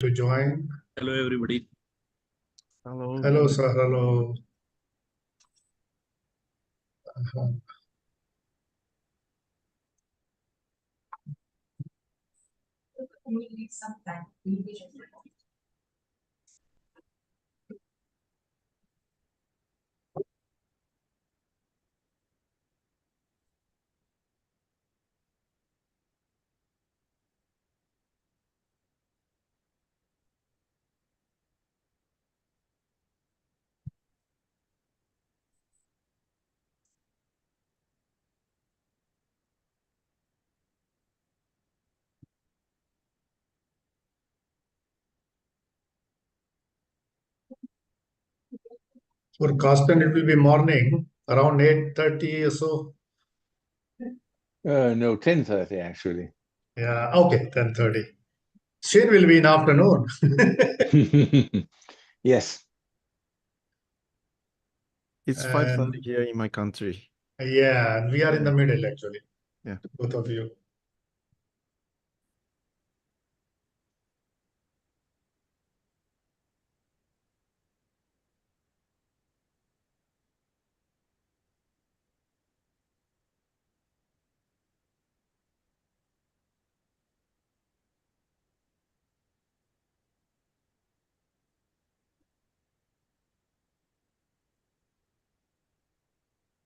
To join. Hello, everybody. Hello. Hello, sir. Hello. Uh-huh. For Carsten, it will be morning around 8:30 or so. No, 10:30 actually. Yeah, okay, 10:30. Shane will be in afternoon. Yes. It's And- 5:30 here in my country. Yeah, and we are in the middle actually. Yeah. Both of you.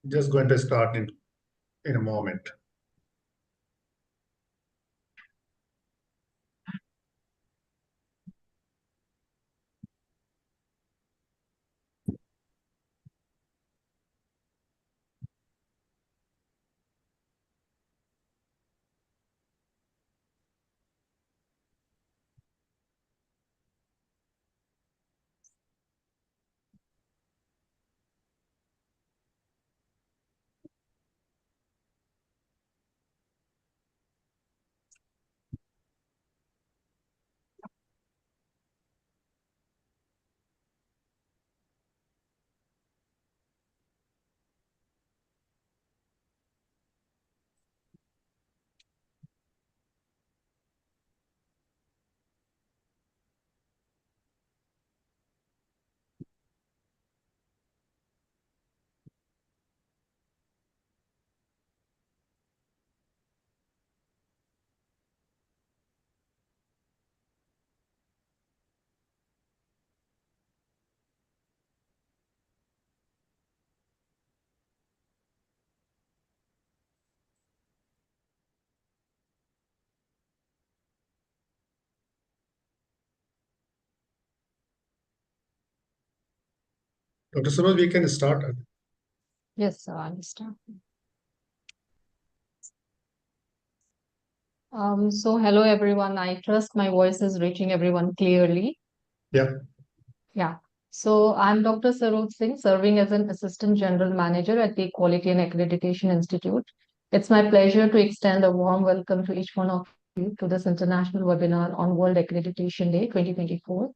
Just going to start in a moment. Dr. Subal, we can start. Yes, sir, I understand. So hello everyone. I trust my voice is reaching everyone clearly. Yeah. Yeah. So I'm Dr. Saroj Singh, serving as an Assistant General Manager at the Quality and Accreditation Institute. It's my pleasure to extend a warm welcome to each one of you to this international webinar on World Accreditation Day 2024,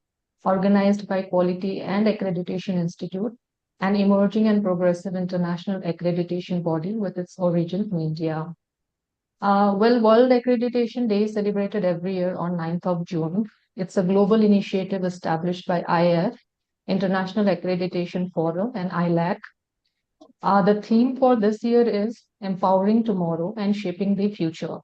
organized by Quality and Accreditation Institute, an emerging and progressive international accreditation body with its origin in India. World Accreditation Day is celebrated every year on 9th of June. It's a global initiative established by IAF, International Accreditation Forum, and ILAC. The theme for this year is Empowering Tomorrow and Shaping the Future.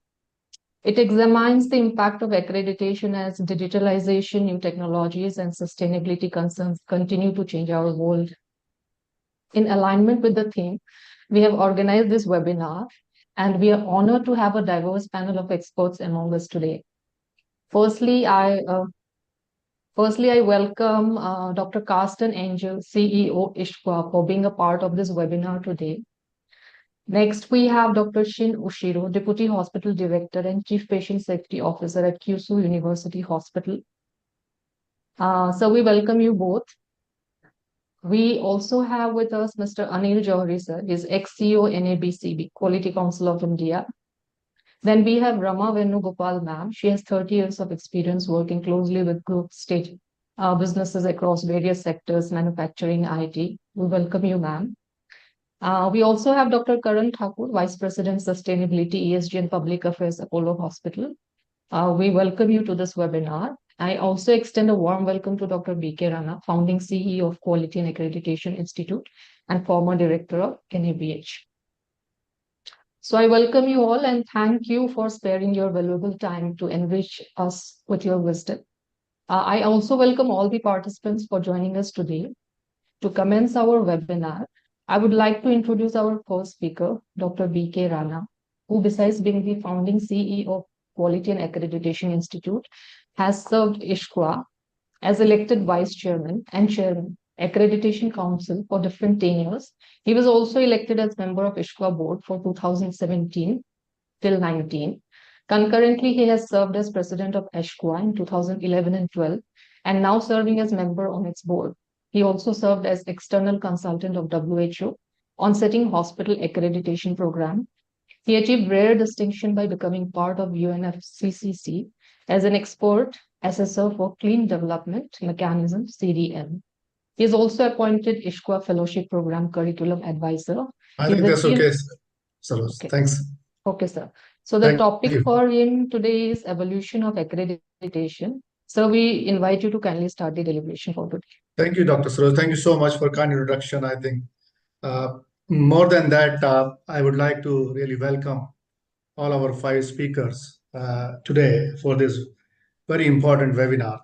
It examines the impact of accreditation as digitalization, new technologies, and sustainability concerns continue to change our world. In alignment with the theme, we have organized this webinar, and we are honored to have a diverse panel of experts among us today. Firstly, I welcome Dr. Carsten Angel, CEO ISHQA, for being a part of this webinar today. Next, we have Dr. Shin Ushiro, Deputy Hospital Director and Chief Patient Safety Officer at Kyushu University Hospital. So we welcome you both. We also have with us Mr. Anil Johri, sir. He's ex-CEO NABCB, Quality Council of India. Then we have Rama Venugopal ma'am. She has 30 years of experience working closely with group state businesses across various sectors, manufacturing, IT. We welcome you, ma'am. We also have Dr. Karan Thakur, Vice President, Sustainability, ESG and Public Affairs, Apollo Hospital. We welcome you to this webinar. I also extend a warm welcome to Dr. B.K. Rana, founding CEO of Quality and Accreditation Institute and former director of NABH. So I welcome you all and thank you for sparing your valuable time to enrich us with your wisdom. I also welcome all the participants for joining us today. To commence our webinar, I would like to introduce our first speaker, Dr. B.K. Rana, who besides being the founding CEO of Quality and Accreditation Institute, has served ISQA as elected vice chairman and chairman, Accreditation Council for different tenures. He was also elected as member of ISQA board for 2017 till 19. Concurrently, he has served as president of ISQA in 2011 and 12, and now serving as member on its board. He also served as external consultant of WHO on setting hospital accreditation program. He achieved rare distinction by becoming part of UNFCCC as an expert assessor for clean development mechanism CDM. He is also appointed ISQA Fellowship Program Curriculum Advisor. I He think that's received- okay, Saroj. Okay. Thanks. Okay, sir. So the Thank topic you. for him today is evolution of accreditation. So we invite you to kindly start the deliberation for today. Thank you, Dr. Saroj. Thank you so much for kind introduction. I think more than that, I would like to really welcome all our 5 speakers today for this very important webinar.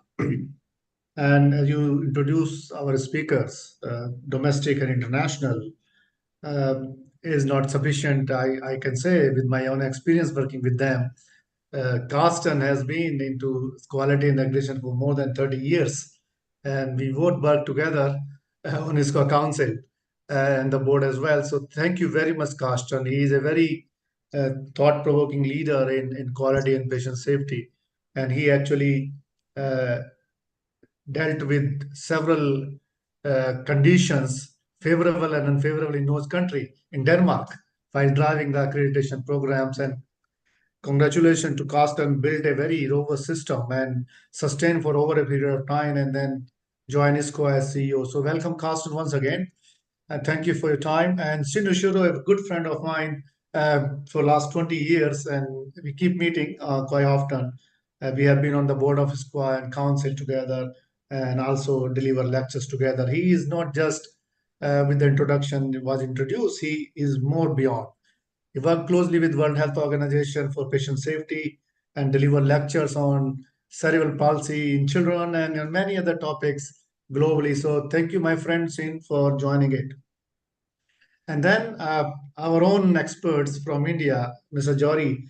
And as you introduce our speakers, domestic and international, is not sufficient. I can say with my own experience working with them, Carsten has been into quality and accreditation for more than 30 years. And we both work together on ISQA Council and the board as well. So thank you very much, Carsten. He is a very thought-provoking leader in quality and patient safety. And he actually dealt with several conditions, favorable and unfavorable in those country, in Denmark, while driving the accreditation programs. And congratulations to Carsten, built a very robust system and sustained for over a period of time and then joined ISQA as CEO. So welcome, Carsten, once again. And thank you for your time. And Sindhu Shuro, a good friend of mine for last 20 years, and we keep meeting quite often. We have been on the board of ISQA and council together and also deliver lectures together. He is not just with the introduction was introduced, he is more beyond. He worked closely with World Health Organization for patient safety and deliver lectures on cerebral palsy in children and many other topics globally. So thank you, my friend Sin, for joining it. And then our own experts from India, Mr. Jory,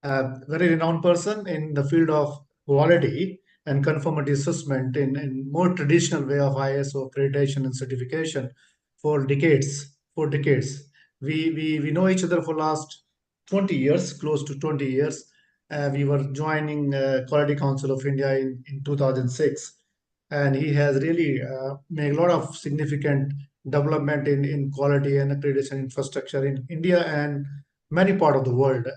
very renowned person in the field of quality and conformity assessment in more traditional way of ISO accreditation and certification for decades. We know each other for last 20 years, close to 20 years. We were joining Quality Council of India in 2006. And he has really made a lot of significant development in quality and accreditation infrastructure in India and many part of the world.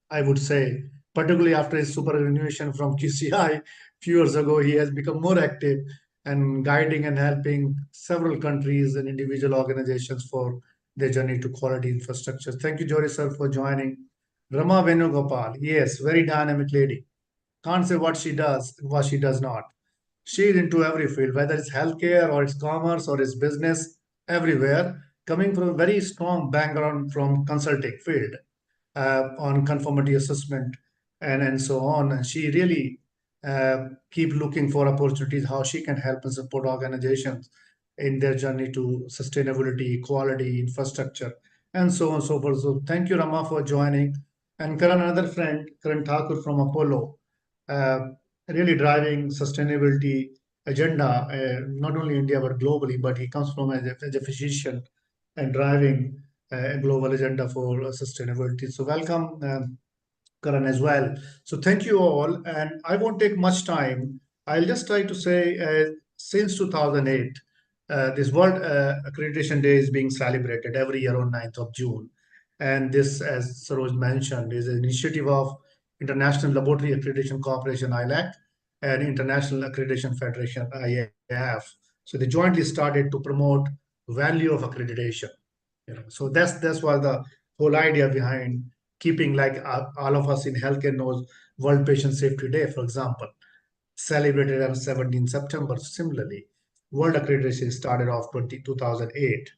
I would say, particularly after his superannuation from QCI few years ago, he has become more active and guiding and helping several countries and individual organizations for their journey to quality infrastructure. Thank you, Jory sir, for joining. Rama Venugopal, yes, very dynamic lady. Can't say what she does and what she does not. She is into every field, whether it's healthcare or it's commerce or it's business, everywhere, coming from a very strong background from consulting field on conformity assessment and so on. And she really keep looking for opportunities, how she can help and support organizations in their journey to sustainability, quality, infrastructure, and so on and so forth. So thank you, Rama, for joining. And Karan, another friend, Karan Thakur from Apollo, uh, really driving sustainability agenda, not only India, but globally, but he comes from as a physician and driving a global agenda for sustainability. So welcome, Karan, as well. So thank you all. And I won't take much time. I'll just try to say, since 2008, this World Accreditation Day is being celebrated every year on 9th of June. And this, as Saroj mentioned, is an initiative of International Laboratory Accreditation Corporation, ILAC, and International Accreditation Federation, IAF. So they jointly started to promote value of accreditation. So that's why the whole idea behind keeping, like all of us in healthcare knows, World Patient Safety Day, for example. celebrated on 17 September. Similarly, World Accreditation started off 2008.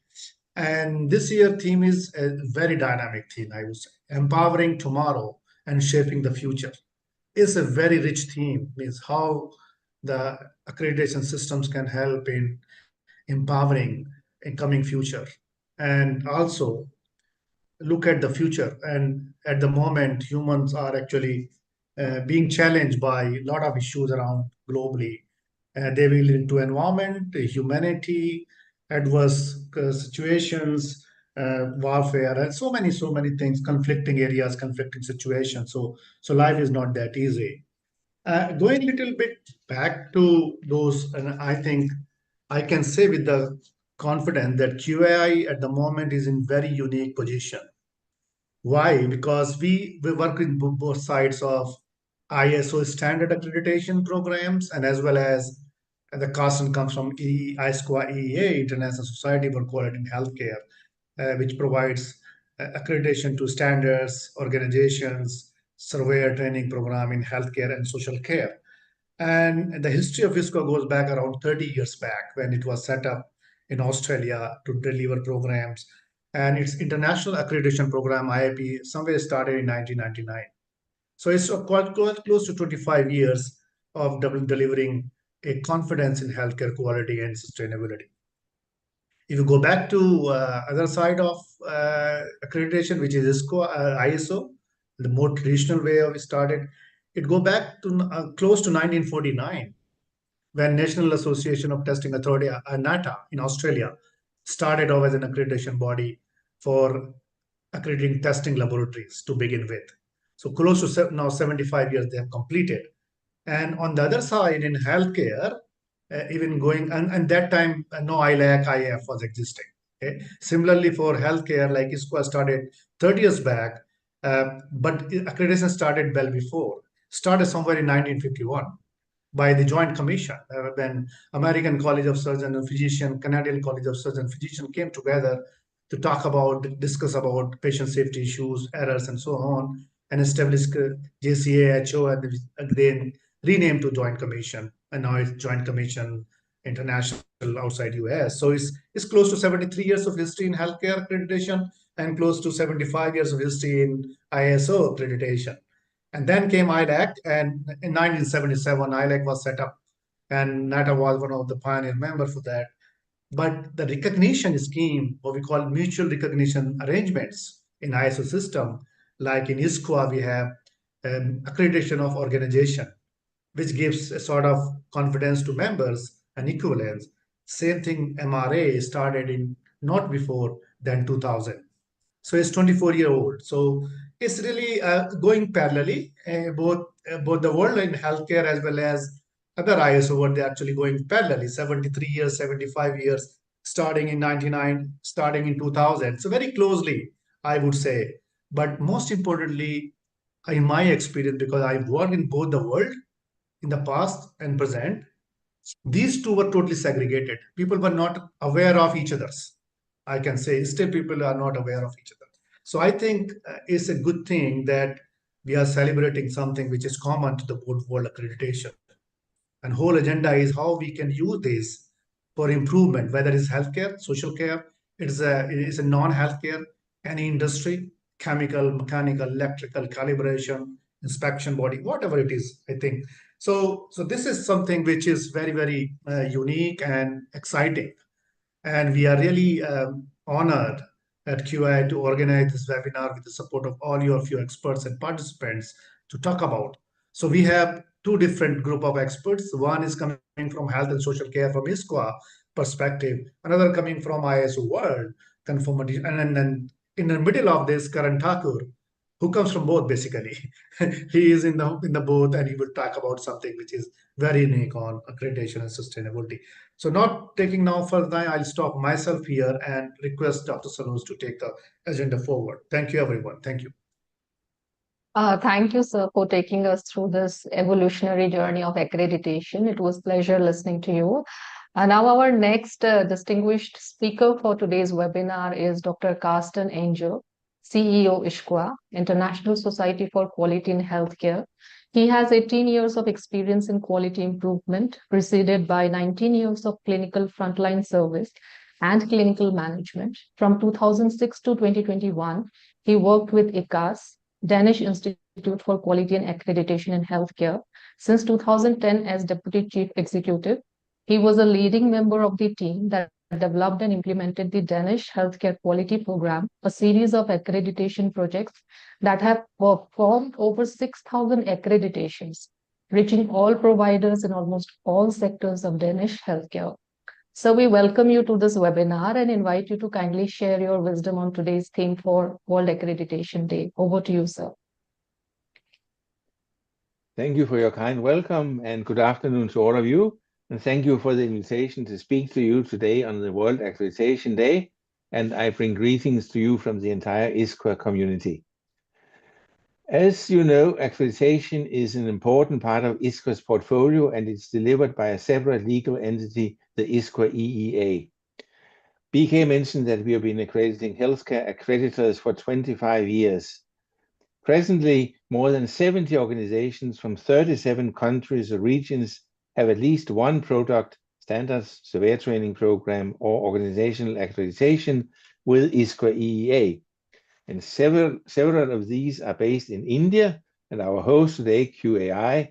And this year theme is a very dynamic theme, I would say. Empowering tomorrow and shaping the future. It's a very rich theme, means how the accreditation systems can help in empowering a coming future. And also look at the future. And at the moment, humans are actually being challenged by a lot of issues around globally. They will into environment, humanity, adverse situations, warfare, and so many things, conflicting areas, conflicting situations. So life is not that easy. Going a little bit back to those, and I think I can say with the confidence that QAI at the moment is in very unique position. Why? Because we work with both sides of ISO standard accreditation programs and as well as the Carson comes from ISQA EEA, International Society for Quality in Healthcare, which provides accreditation to standards, organizations, surveyor training program in healthcare and social care. And the history of ISQA goes back around 30 years back when it was set up in Australia to deliver programs. And its international accreditation program, IAP, somewhere started in 1999. So it's quite close to 25 years of delivering a confidence in healthcare quality and sustainability. If you go back to other side of accreditation, which is ISO, the more traditional way of it started, it go back to close to 1949 when National Association of Testing Authority, NATA, in Australia, started off as an accreditation body for accrediting testing laboratories to begin with. So close to now 75 years they have completed. And on the other side, in healthcare, even going, and that time, no ILAC, IF was existing. Okay? Similarly, for healthcare, like ISQA started 30 years back, but accreditation started well before, started somewhere in 1951 by the Joint Commission when American College of Surgeon and Physician, Canadian College of Surgeon and Physician came together to talk about, discuss about patient safety issues, errors, and so on, and establish JCAHO, and then renamed to Joint Commission, and now it's Joint Commission International outside US. So it's close to 73 years of history in healthcare accreditation and close to 75 years of history in ISO accreditation. And then came ILAC, and in 1977, ILAC was set up, and NATA was one of the pioneer members for that. But the recognition scheme, what we call mutual recognition arrangements in ISO system, like in ISQA, we have accreditation of organization, which gives a sort of confidence to members and equivalence. Same thing, MRA started in not before than 2000. So it's 24-year-old. So it's really going parallelly, both the world in healthcare as well as other ISO, what they're actually going parallelly, 73 years, 75 years, starting in 99, starting in 2000. So very closely, I would say. But most importantly, in my experience, because I've worked in both the world in the past and present, these two were totally segregated. People were not aware of each other's. I can say still people are not aware of each other. So I think it's a good thing that we are celebrating something which is common to the world accreditation. And whole agenda is how we can use this for improvement, whether it's healthcare, social care, it's a non-healthcare, any industry, chemical, mechanical, electrical, calibration, inspection body, whatever it is, I think. So this is something which is very, very unique and exciting. And we are really honored at QI to organize this webinar with the support of all of you experts and participants to talk about. So we have two different group of experts. One is coming from health and social care from ISQA perspective, another coming from ISO World conformity, and then in the middle of this, Karan Thakur, who comes from both basically. He is in the both, and he will talk about something which is very unique on accreditation and sustainability. So not taking now further time, I'll stop myself here and request Dr. Saroj to take the agenda forward. Thank you, everyone. Thank you. Thank you, sir, for taking us through this evolutionary journey of accreditation. It was pleasure listening to you. Now our next distinguished speaker for today's webinar is Dr. Carsten Angel, CEO ISQA, International Society for Quality in Healthcare. He has 18 years of experience in quality improvement, preceded by 19 years of clinical frontline service and clinical management. From 2006 to 2021, he worked with ICAS, Danish Institute for Quality and Accreditation in Healthcare. Since 2010, as Deputy Chief Executive, he was a leading member of the team that developed and implemented the Danish Healthcare Quality Program, a series of accreditation projects that have performed over 6,000 accreditations, reaching all providers in almost all sectors of Danish healthcare. So we welcome you to this webinar and invite you to kindly share your wisdom on today's theme for World Accreditation Day. Over to you, sir. Thank you for your kind welcome and good afternoon to all of you. And thank you for the invitation to speak to you today on the World Accreditation Day. And I bring greetings to you from the entire ISQA community. As you know, accreditation is an important part of ISQA's portfolio and it's delivered by a separate legal entity, the ISQA EEA. BK mentioned that we have been accrediting healthcare accreditors for 25 years. Presently, more than 70 organizations from 37 countries or regions have at least one product, standards, surveyor training program, or organizational accreditation with ISQA EEA. And several of these are based in India, and our host today, QAI,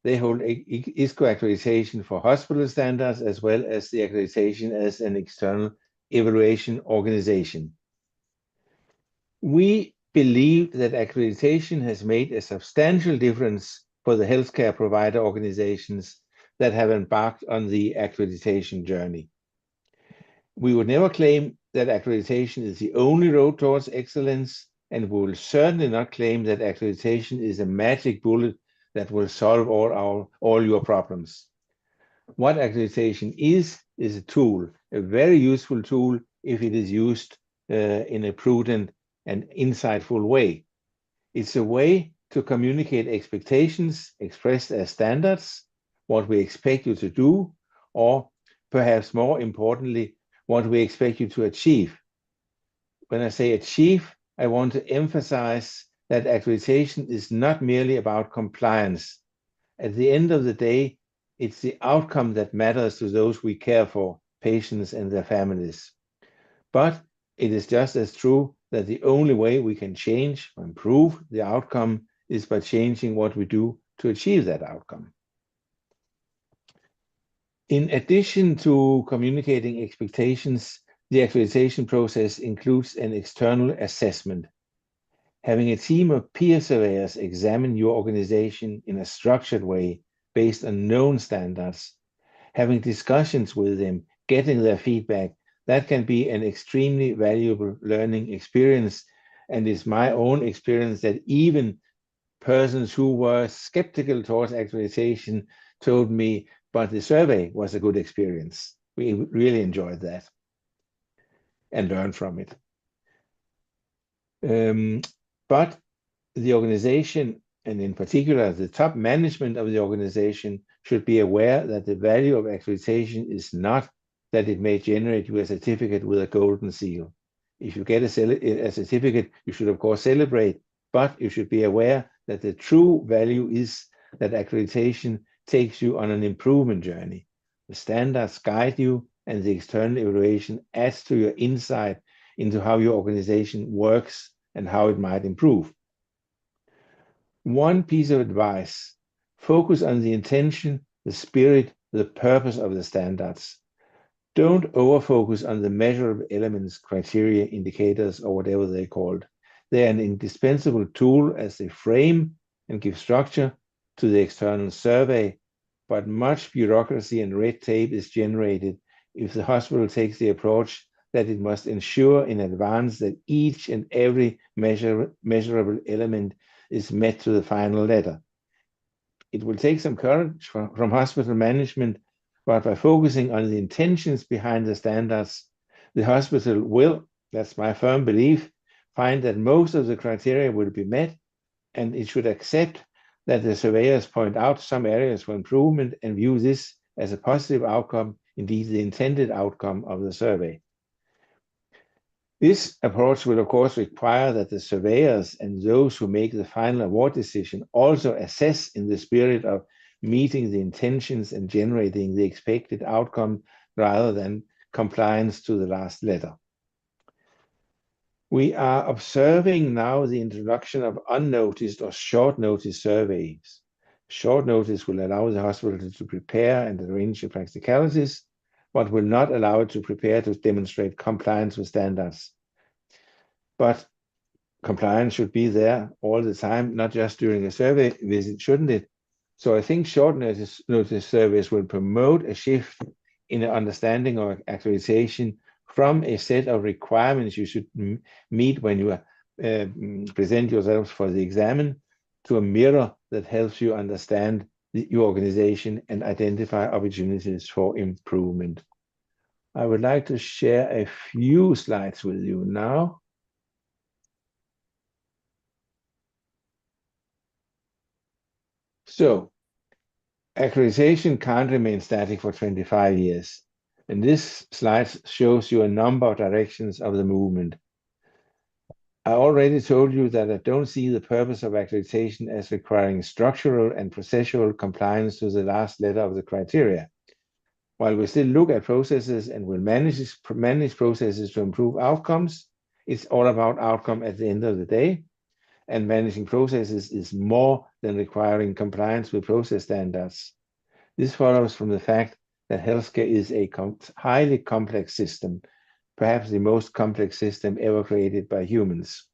they hold ISQA accreditation for hospital standards as well as the accreditation as an external evaluation organization. We believe that accreditation has made a substantial difference for the healthcare provider organizations that have embarked on the accreditation journey. We would never claim that accreditation is the only road towards excellence, and we will certainly not claim that accreditation is a magic bullet that will solve all your problems. What accreditation is a tool, a very useful tool if it is used in a prudent and insightful way. It's a way to communicate expectations expressed as standards, what we expect you to do, or perhaps more importantly, what we expect you to achieve. When I say achieve, I want to emphasize that accreditation is not merely about compliance. At the end of the day, it's the outcome that matters to those we care for, patients and their families. But it is just as true that the only way we can change or improve the outcome is by changing what we do to achieve that outcome. In addition to communicating expectations, the accreditation process includes an external assessment. Having a team of peer surveyors examine your organization in a structured way based on known standards, having discussions with them, getting their feedback, that can be an extremely valuable learning experience. And it's my own experience that even persons who were skeptical towards accreditation told me, but the survey was a good experience. We really enjoyed that and learned from it. But the organization, and in particular the top management of the organization, should be aware that the value of accreditation is not that it may generate you a certificate with a golden seal. If you get a certificate, you should of course celebrate, but you should be aware that the true value is that accreditation takes you on an improvement journey. The standards guide you, and the external evaluation adds to your insight into how your organization works and how it might improve. One piece of advice: focus on the intention, the spirit, the purpose of the standards. Don't overfocus on the measurable elements, criteria, indicators, or whatever they're called. They're an indispensable tool as they frame and give structure to the external survey, but much bureaucracy and red tape is generated if the hospital takes the approach that it must ensure in advance that each and every measurable element is met to the final letter. It will take some courage from hospital management, but by focusing on the intentions behind the standards, the hospital will, that's my firm belief, find that most of the criteria will be met, and it should accept that the surveyors point out some areas for improvement and view this as a positive outcome, indeed the intended outcome of the survey. This approach will, of course, require that the surveyors and those who make the final award decision also assess in the spirit of meeting the intentions and generating the expected outcome rather than compliance to the last letter. We are observing now the introduction of unnoticed or short notice surveys. Short notice will allow the hospital to prepare and arrange the practicalities, but will not allow it to prepare to demonstrate compliance with standards. But compliance should be there all the time, not just during a survey visit, shouldn't it? So I think short notice surveys will promote a shift in the understanding of accreditation from a set of requirements you should meet when you present yourselves for the examen to a mirror that helps you understand your organization and identify opportunities for improvement. I would like to share a few slides with you now. So, accreditation can't remain static for 25 years. And this slide shows you a number of directions of the movement. I already told you that I don't see the purpose of accreditation as requiring structural and processual compliance to the last letter of the criteria. While we still look at processes and will manage processes to improve outcomes, it's all about outcome at the end of the day. And managing processes is more than requiring compliance with process standards. This follows from the fact that healthcare is a highly complex system, perhaps the most complex system ever created by humans.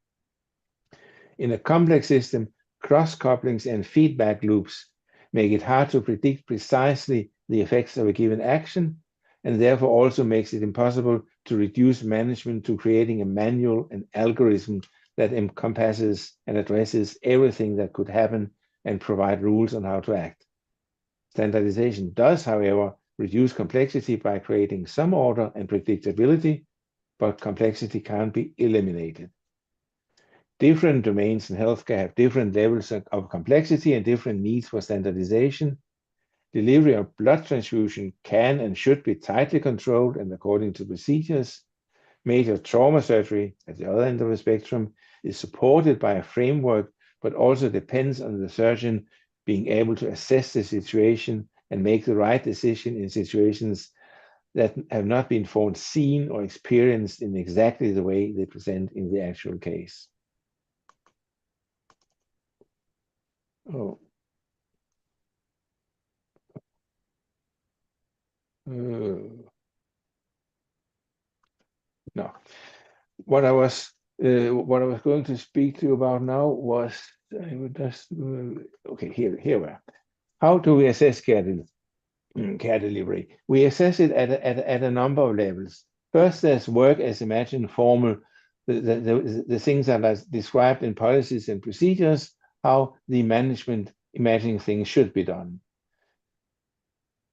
In a complex system, cross-couplings and feedback loops make it hard to predict precisely the effects of a given action, and therefore also makes it impossible to reduce management to creating a manual and algorithm that encompasses and addresses everything that could happen and provide rules on how to act. Standardization does, however, reduce complexity by creating some order and predictability, but complexity can't be eliminated. Different domains in healthcare have different levels of complexity and different needs for standardization. Delivery of blood transfusion can and should be tightly controlled and according to procedures. Major trauma surgery, at the other end of the spectrum, is supported by a framework, but also depends on the surgeon being able to assess the situation and make the right decision in situations that have not been foreseen or experienced in exactly the way they present in the actual case. Oh. No. What I was going to speak to you about now was, I would just, okay, here we are. How do we assess care delivery? We assess it at a number of levels. First, there's work as imagined formal, the things that are described in policies and procedures, how the management imagining things should be done.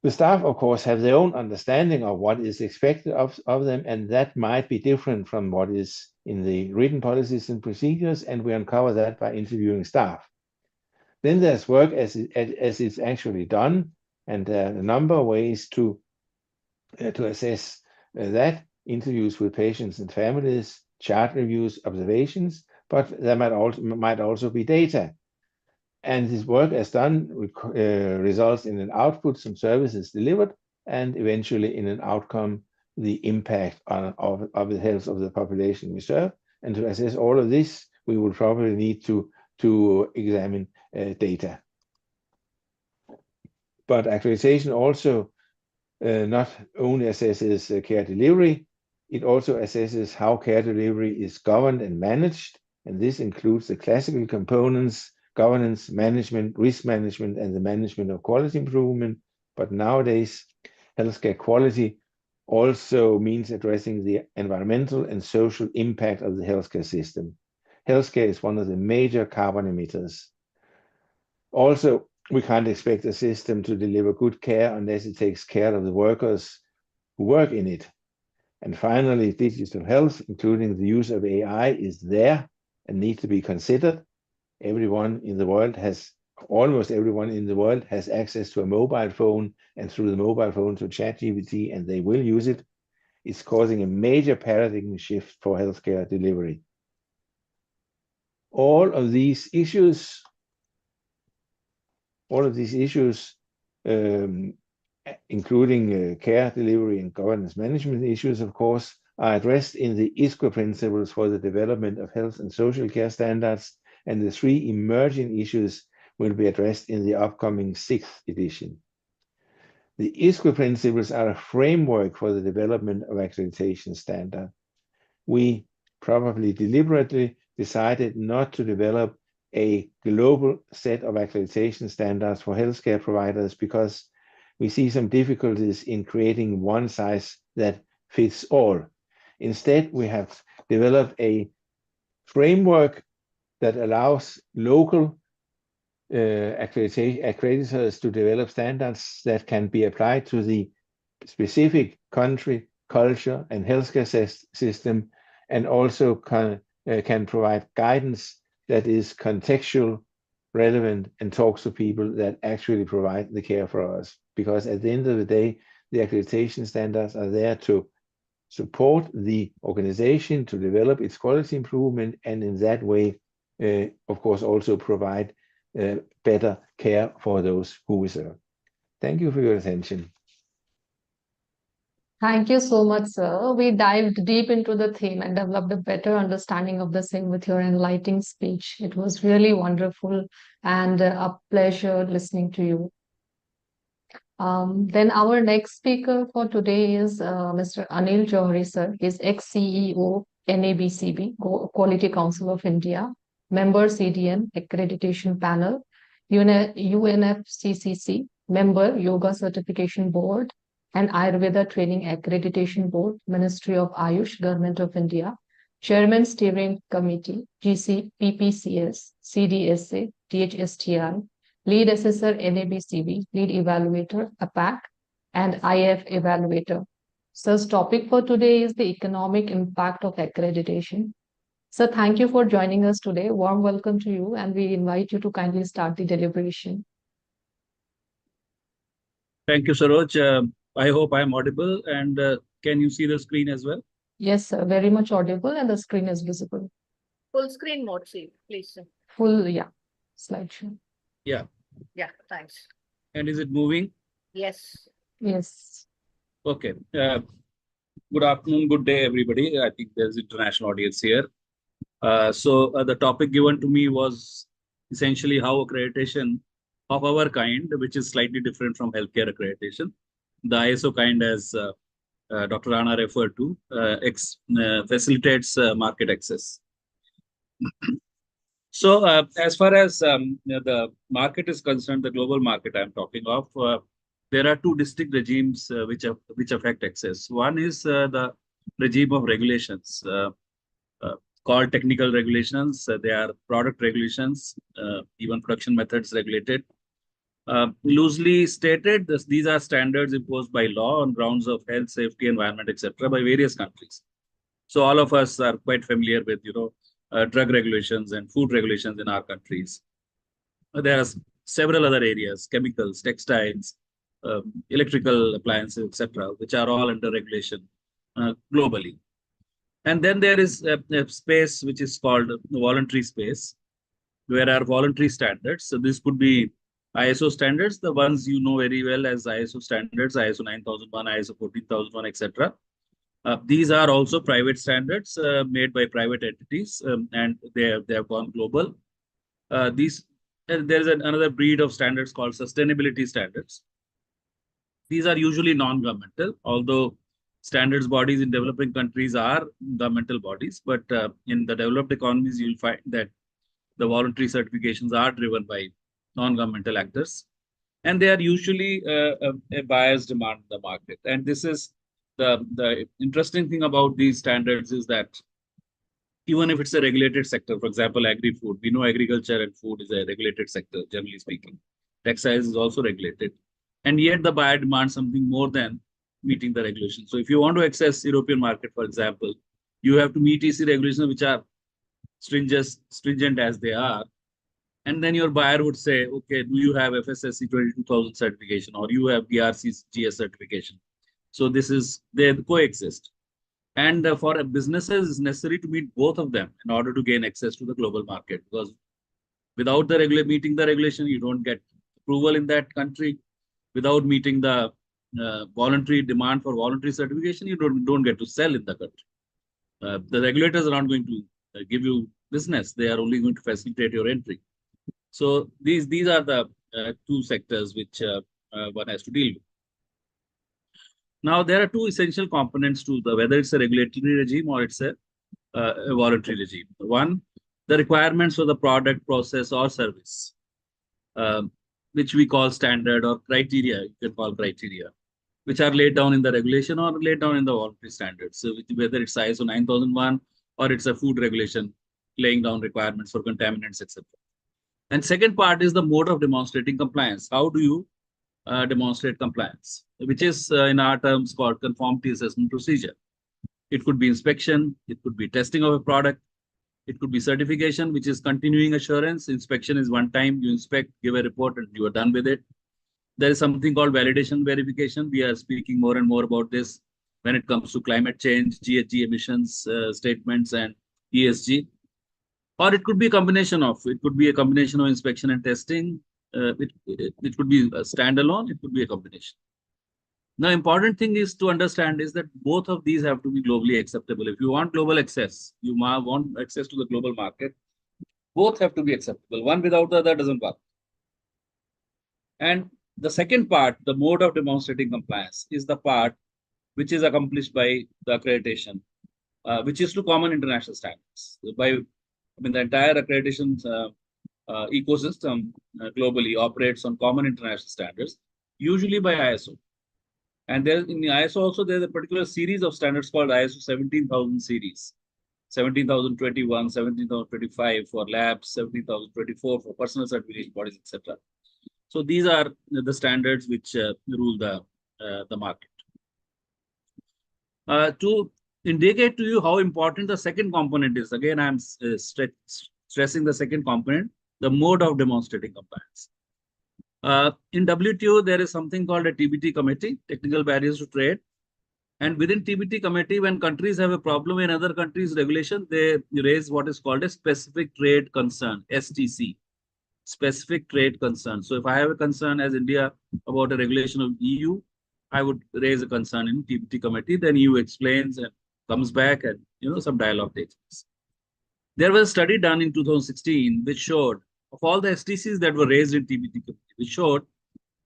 The staff, of course, have their own understanding of what is expected of them, and that might be different from what is in the written policies and procedures, and we uncover that by interviewing staff. Then there's work as it's actually done, and a number of ways to assess that: interviews with patients and families, chart reviews, observations, but there might also be data. And this work as done results in an output, some services delivered, and eventually in an outcome, the impact of the health of the population we serve. And to assess all of this, we will probably need to examine data. But accreditation also not only assesses care delivery, it also assesses how care delivery is governed and managed. And this includes the classical components: governance, management, risk management, and the management of quality improvement. But nowadays, healthcare quality also means addressing the environmental and social impact of the healthcare system. Healthcare is one of the major carbon emitters. Also, we can't expect a system to deliver good care unless it takes care of the workers who work in it. And finally, digital health, including the use of AI, is there and needs to be considered. Almost everyone in the world has access to a mobile phone, and through the mobile phone to ChatGPT, and they will use it. is causing a major paradigm shift for healthcare delivery. All of these issues, including care delivery and governance management issues, of course, are addressed in the ISCO principles for the development of health and social care standards, and the three emerging issues will be addressed in the upcoming 6th edition. The ISCO principles are a framework for the development of accreditation standard. We probably deliberately decided not to develop a global set of accreditation standards for healthcare providers because we see some difficulties in creating one size that fits all. Instead, we have developed a framework that allows local accreditors to develop standards that can be applied to the specific country, culture, and healthcare system, and also can provide guidance that is contextual, relevant, and talks to people that actually provide the care for us. Because at the end of the day, the accreditation standards are there to support the organization to develop its quality improvement, and in that way, of course, also provide better care for those who we serve. Thank you for your attention. Thank you so much, sir. We dived deep into the theme and developed a better understanding of the same with your enlightening speech. It was really wonderful and a pleasure listening to you. Then our next speaker for today is Mr. Anil Johri, sir. He's ex-CEO, NABCB, Quality Council of India, member CDN, Accreditation Panel, UNFCCC, member Yoga Certification Board, and Ayurveda Training Accreditation Board, Ministry of Ayush, Government of India, Chairman Steering Committee, GC, PPCS, CDSA, DHSTI, Lead Assessor, NABCB, Lead Evaluator, APAC, and IF Evaluator. Sir's topic for today is the economic impact of accreditation. Sir, thank you for joining us today. Warm welcome to you, and we invite you to kindly start the deliberation. Thank you, Saroj. I hope I am audible, and can you see the screen as well? Yes, sir, very much audible, and the screen is visible. Full screen mode, please, sir. Full, yeah, slideshow. Yeah. Yeah, thanks. And is it moving? Yes. Yes. Okay. Good afternoon, good day, everybody. I think there's international audience here. So the topic given to me was essentially how accreditation of our kind, which is slightly different from healthcare accreditation, the ISO kind, as Dr. Rana referred to, facilitates market access. So as far as the market is concerned, the global market I'm talking of, there are two distinct regimes which affect access. One is the regime of regulations called technical regulations. They are product regulations, even production methods regulated. Loosely stated, these are standards imposed by law on grounds of health, safety, environment, etc., by various countries. So all of us are quite familiar with, drug regulations and food regulations in our countries. There are several other areas, chemicals, textiles, electrical appliances, etc., which are all under regulation globally. And then there is a space which is called the voluntary space, where are voluntary standards. So this could be ISO standards, the ones you know very well as ISO standards, ISO 9001, ISO 14001, etc. These are also private standards made by private entities, and they have gone global. There is another breed of standards called sustainability standards. These are usually non-governmental, although standards bodies in developing countries are governmental bodies, but in the developed economies, you'll find that the voluntary certifications are driven by non-governmental actors, and they are usually a buyer's demand in the market. And this is the interesting thing about these standards is that even if it's a regulated sector, for example, agri-food, we know agriculture and food is a regulated sector, generally speaking. Textiles is also regulated. And yet the buyer demands something more than meeting the regulation. So if you want to access European market, for example, you have to meet EC regulations, which are stringent as they are. And then your buyer would say, okay, do you have FSSC 22000 certification, or you have DRC GS certification? So they coexist. And for businesses, it's necessary to meet both of them in order to gain access to the global market. Because without the meeting the regulation, you don't get approval in that country. Without meeting the voluntary demand for voluntary certification, you don't get to sell in the country. The regulators are not going to give you business; they are only going to facilitate your entry. So these are the two sectors which one has to deal with. Now there are two essential components to the whether it's a regulatory regime or it's a voluntary regime. One, the requirements for the product, process, or service, which we call standard or criteria, you can call criteria, which are laid down in the regulation or laid down in the voluntary standards. So whether it's ISO 9001 or it's a food regulation laying down requirements for contaminants, etc. And second part is the mode of demonstrating compliance. How do you demonstrate compliance, which is in our terms called conformity assessment procedure. It could be inspection, it could be testing of a product, it could be certification, which is continuing assurance. Inspection is one time, you inspect, give a report, and you are done with it. There is something called validation verification. We are speaking more and more about this when it comes to climate change, GHG emissions statements, and ESG. Or it could be a combination of, it could be a combination of inspection and testing. It could be a standalone, it could be a combination. Now, important thing is to understand is that both of these have to be globally acceptable. If you want global access, you want access to the global market, both have to be acceptable. One without the other doesn't work. And the second part, the mode of demonstrating compliance, is the part which is accomplished by the accreditation, which is to common international standards. The entire accreditation ecosystem globally operates on common international standards, usually by ISO. And there in the ISO also, there's a particular series of standards called ISO 17,000 series. 17,021, 17,025 for labs, 17,024 for personal certification bodies, etc. So these are the standards which rule the market. To indicate to you how important the second component is, again, I'm stressing the second component, the mode of demonstrating compliance. In WTO, there is something called a TBT committee, Technical Barriers to Trade. And within TBT committee, when countries have a problem in other countries' regulation, they raise what is called a specific trade concern, STC, specific trade concern. So if I have a concern as India about a regulation of EU, I would raise a concern in TBT committee, then EU explains and comes back and, some dialogue takes place. There was a study done in 2016, which showed of all the STCs that were raised in TBT committee, which showed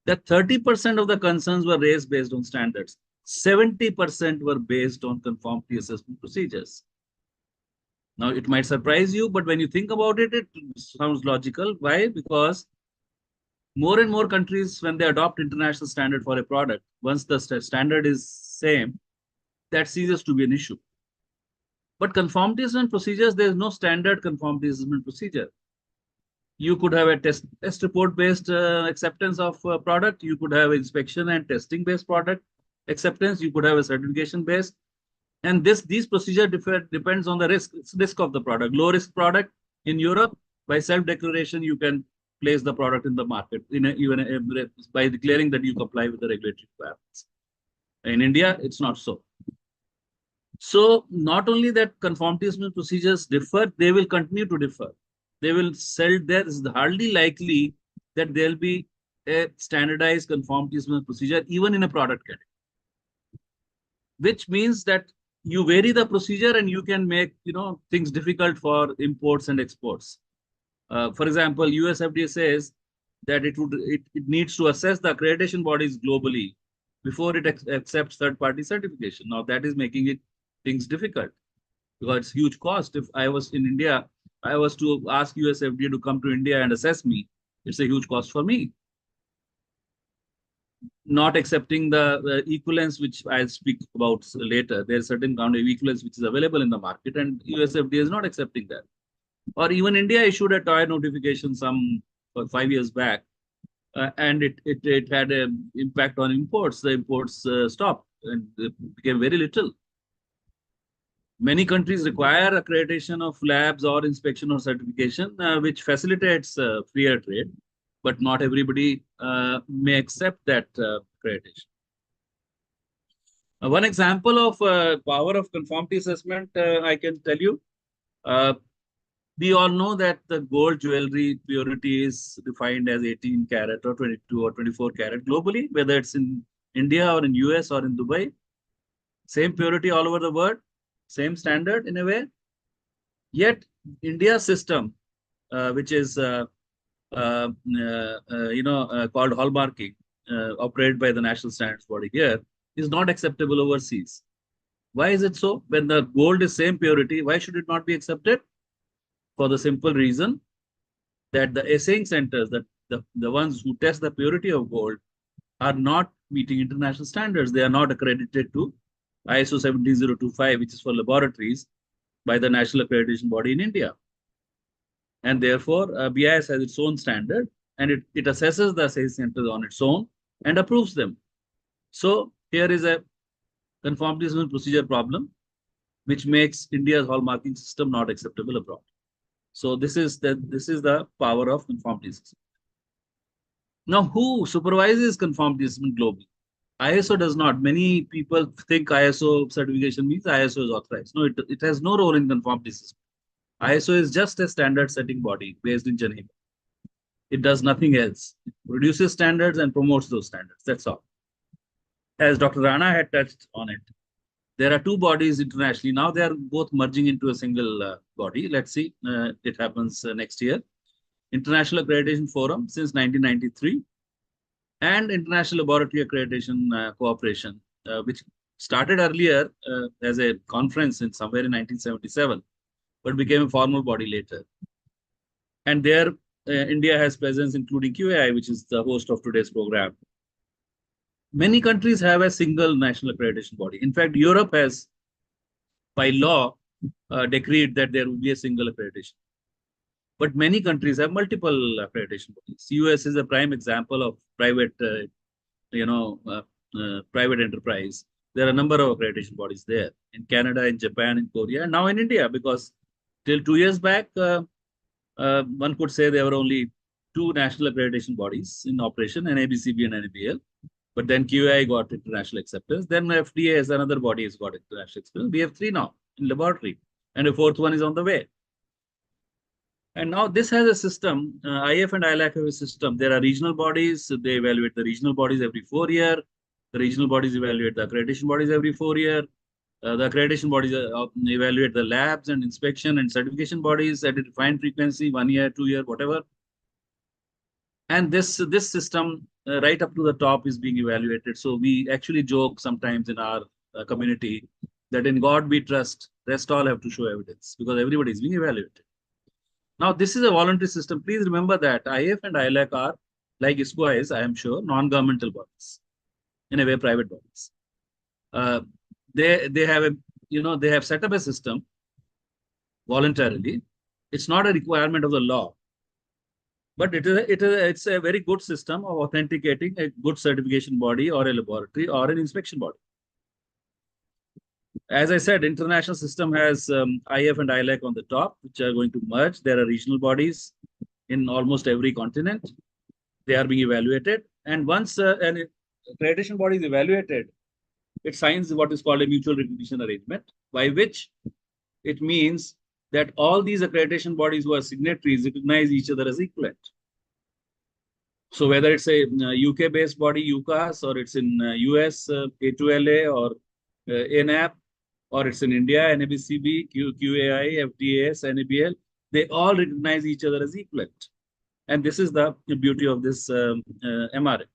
that 30% of the concerns were raised based on standards. 70% were based on conformity assessment procedures. Now, it might surprise you, but when you think about it, it sounds logical. Why? Because more and more countries, when they adopt international standard for a product, once the standard is same, that ceases to be an issue. But conformity assessment procedures, there is no standard conformity assessment procedure. You could have a test report based acceptance of a product. You could have inspection and testing based product acceptance. You could have a certification based. And these procedures depends on the risk of the product. Low risk product in Europe, by self-declaration, you can place the product in the market by declaring that you comply with the regulatory requirements. In India, it's not so. So not only that conformity assessment procedures differ, they will continue to differ. They will sell there. It's hardly likely that there'll be a standardized conformity assessment procedure even in a product category, which means that you vary the procedure and you can make things difficult for imports and exports. For example, US FDA says that it needs to assess the accreditation bodies globally before it accepts third-party certification. Now that is making things difficult because it's huge cost. If I was in India, I was to ask US FDA to come to India and assess me. It's a huge cost for me. Not accepting the equivalence, which I'll speak about later. There's certain kind of equivalence which is available in the market, and US FDA is not accepting that. Or even India issued a TOI notification 5 years back, and it had an impact on imports. The imports stopped and it became very little. Many countries require accreditation of labs or inspection or certification, which facilitates freer trade, but not everybody may accept that accreditation. One example of power of conformity assessment, I can tell you. We all know that the gold jewelry purity is defined as 18 karat or 22 or 24 karat globally, whether it's in India or in US or in Dubai. Same purity all over the world, same standard in a way. Yet India's system, which is called hallmarking, operated by the national standards body here, is not acceptable overseas. Why is it so? When the gold is same purity, why should it not be accepted? For the simple reason that the assaying centers, that the ones who test the purity of gold, are not meeting international standards. They are not accredited to ISO 17025, which is for laboratories by the National Accreditation Body in India. And therefore, BIS has its own standard, and it assesses the assaying centers on its own and approves them. So here is a conformity assessment procedure problem, which makes India's hallmarking system not acceptable abroad. So this is the power of conformity assessment. Now, who supervises conformity assessment globally? ISO does not. Many people think ISO certification means ISO is authorized. No, it has no role in conformity assessment. ISO is just a standard setting body based in Geneva. It does nothing else. It produces standards and promotes those standards. That's all. As Dr. Rana had touched on it, there are two bodies internationally. Now they are both merging into a single body. Let's see. It happens next year. International Accreditation Forum since 1993 and International Laboratory Accreditation Cooperation, which started earlier as a conference in somewhere in 1977, but became a formal body later. And there, India has presence, including QAI, which is the host of today's program. Many countries have a single national accreditation body. In fact, Europe has, by law, decreed that there will be a single accreditation. But many countries have multiple accreditation bodies. US is a prime example of private, private enterprise. There are a number of accreditation bodies there in Canada, in Japan, in Korea, and now in India, because till 2 years back, one could say there were only two national accreditation bodies in operation, NABCB and NABL. But then QAI got international acceptance. Then FDA as another body has got international acceptance. We have three now in laboratory, and a fourth one is on the way. And now this has a system. IF and ILAC have a system. There are regional bodies. So they evaluate the regional bodies every 4 years. The regional bodies evaluate the accreditation bodies every 4 years. The accreditation bodies evaluate the labs and inspection and certification bodies at a defined frequency, 1 year, 2 year, whatever. And this system right up to the top is being evaluated. So we actually joke sometimes in our community that in God we trust, rest all have to show evidence, because everybody is being evaluated. Now, this is a voluntary system. Please remember that IF and ILAC are, like ISCOA is, I am sure, non-governmental bodies, in a way, private bodies. They have they have set up a system voluntarily. It's not a requirement of the law, but it's a very good system of authenticating a good certification body or a laboratory or an inspection body. As I said, international system has IF and ILAC on the top, which are going to merge. There are regional bodies in almost every continent. They are being evaluated. And once an accreditation body is evaluated, it signs what is called a mutual recognition arrangement, by which it means that all these accreditation bodies who are signatories recognize each other as equivalent. So whether it's a UK-based body, UCAS, or it's in US, A2LA, or ANAP, or it's in India, NABCB, QAI, FDAS, NABL, they all recognize each other as equivalent. And this is the beauty of this MRA.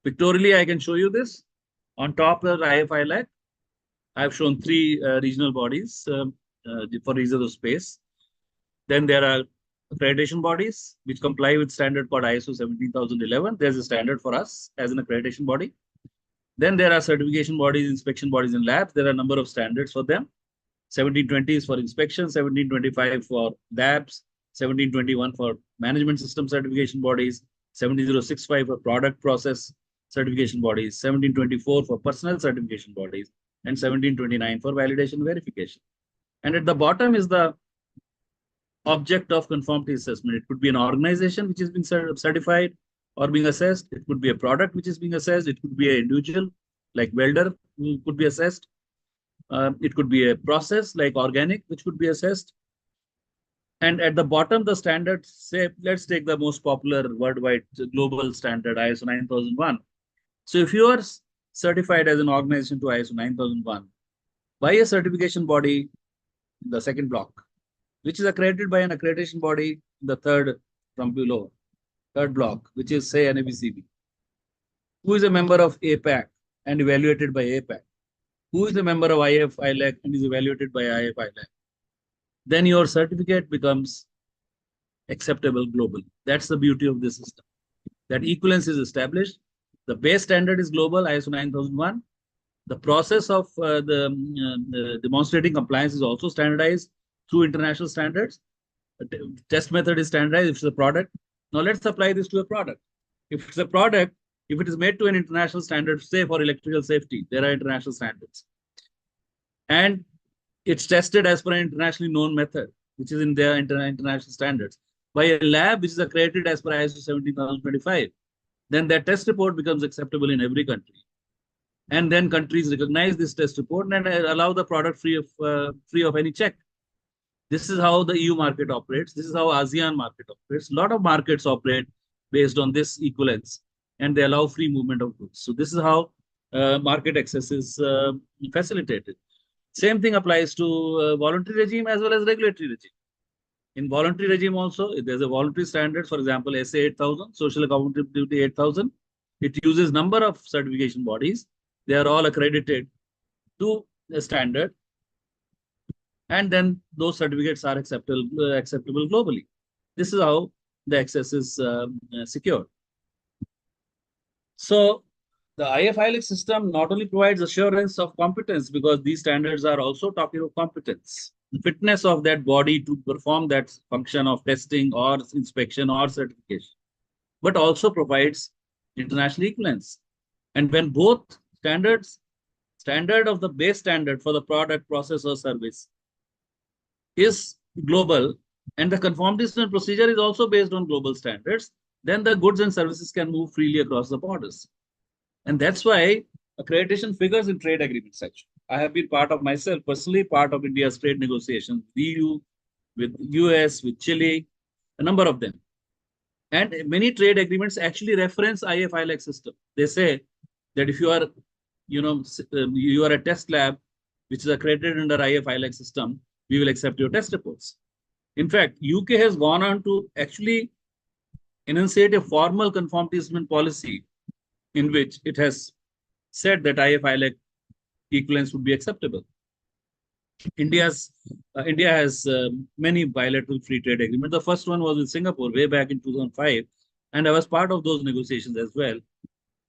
Pictorially, I can show you this. On top of IF ILAC, I've shown three regional bodies for reasons of space. Then there are accreditation bodies which comply with standard called ISO 17011. There's a standard for us as an accreditation body. Then there are certification bodies, inspection bodies, and labs. There are a number of standards for them. 1720 is for inspection, 1725 for labs, 1721 for management system certification bodies, 17065 for product process certification bodies, 1724 for personnel certification bodies, and 1729 for validation verification. And at the bottom is the object of conformity assessment. It could be an organization which is being certified or being assessed. It could be a product which is being assessed. It could be an individual like welder could be assessed. It could be a process like organic, which could be assessed. And at the bottom, the standard, say, let's take the most popular worldwide global standard, ISO 9001. So if you are certified as an organization to ISO 9001 by a certification body, the second block, which is accredited by an accreditation body, the third from below, third block, which is say NABCB, who is a member of APAC and evaluated by APAC, who is a member of IF-ILAC and is evaluated by IF-ILAC, then your certificate becomes acceptable globally. That's the beauty of this system. That equivalence is established. The base standard is global, ISO 9001. The process of the demonstrating compliance is also standardized through international standards. The test method is standardized if it's a product. Now let's apply this to a product. If it's a product, if it is made to an international standard, say for electrical safety, there are international standards. And it's tested as per an internationally known method, which is in their international standards, by a lab which is accredited as per ISO 17025. Then that test report becomes acceptable in every country. And then countries recognize this test report and allow the product free of any check. This is how the EU market operates. This is how ASEAN market operates. A lot of markets operate based on this equivalence, and they allow free movement of goods. So this is how market access is facilitated. Same thing applies to voluntary regime as well as regulatory regime. In voluntary regime also, there's a voluntary standard, for example, SA 8000, Social Accountability 8000. It uses number of certification bodies. They are all accredited to a standard. And then those certificates are acceptable globally. This is how the access is secured. So the IF-ILAC system not only provides assurance of competence, because these standards are also talking of competence, the fitness of that body to perform that function of testing or inspection or certification, but also provides international equivalence. And when both standards, standard of the base standard for the product, process, or service is global, and the conformity and procedure is also based on global standards, then the goods and services can move freely across the borders. And that's why accreditation figures in trade agreements section. I have been part of myself, personally part of India's trade negotiations with EU, with US, with Chile, a number of them. And many trade agreements actually reference IF-ILAC system. They say that if you are, you are a test lab which is accredited under IF-ILAC system, we will accept your test reports. In fact, UK has gone on to actually enunciate a formal conformity assessment policy in which it has said that IF-ILAC equivalence would be acceptable. India has many bilateral free trade agreements. The first one was with Singapore way back in 2005, and I was part of those negotiations as well.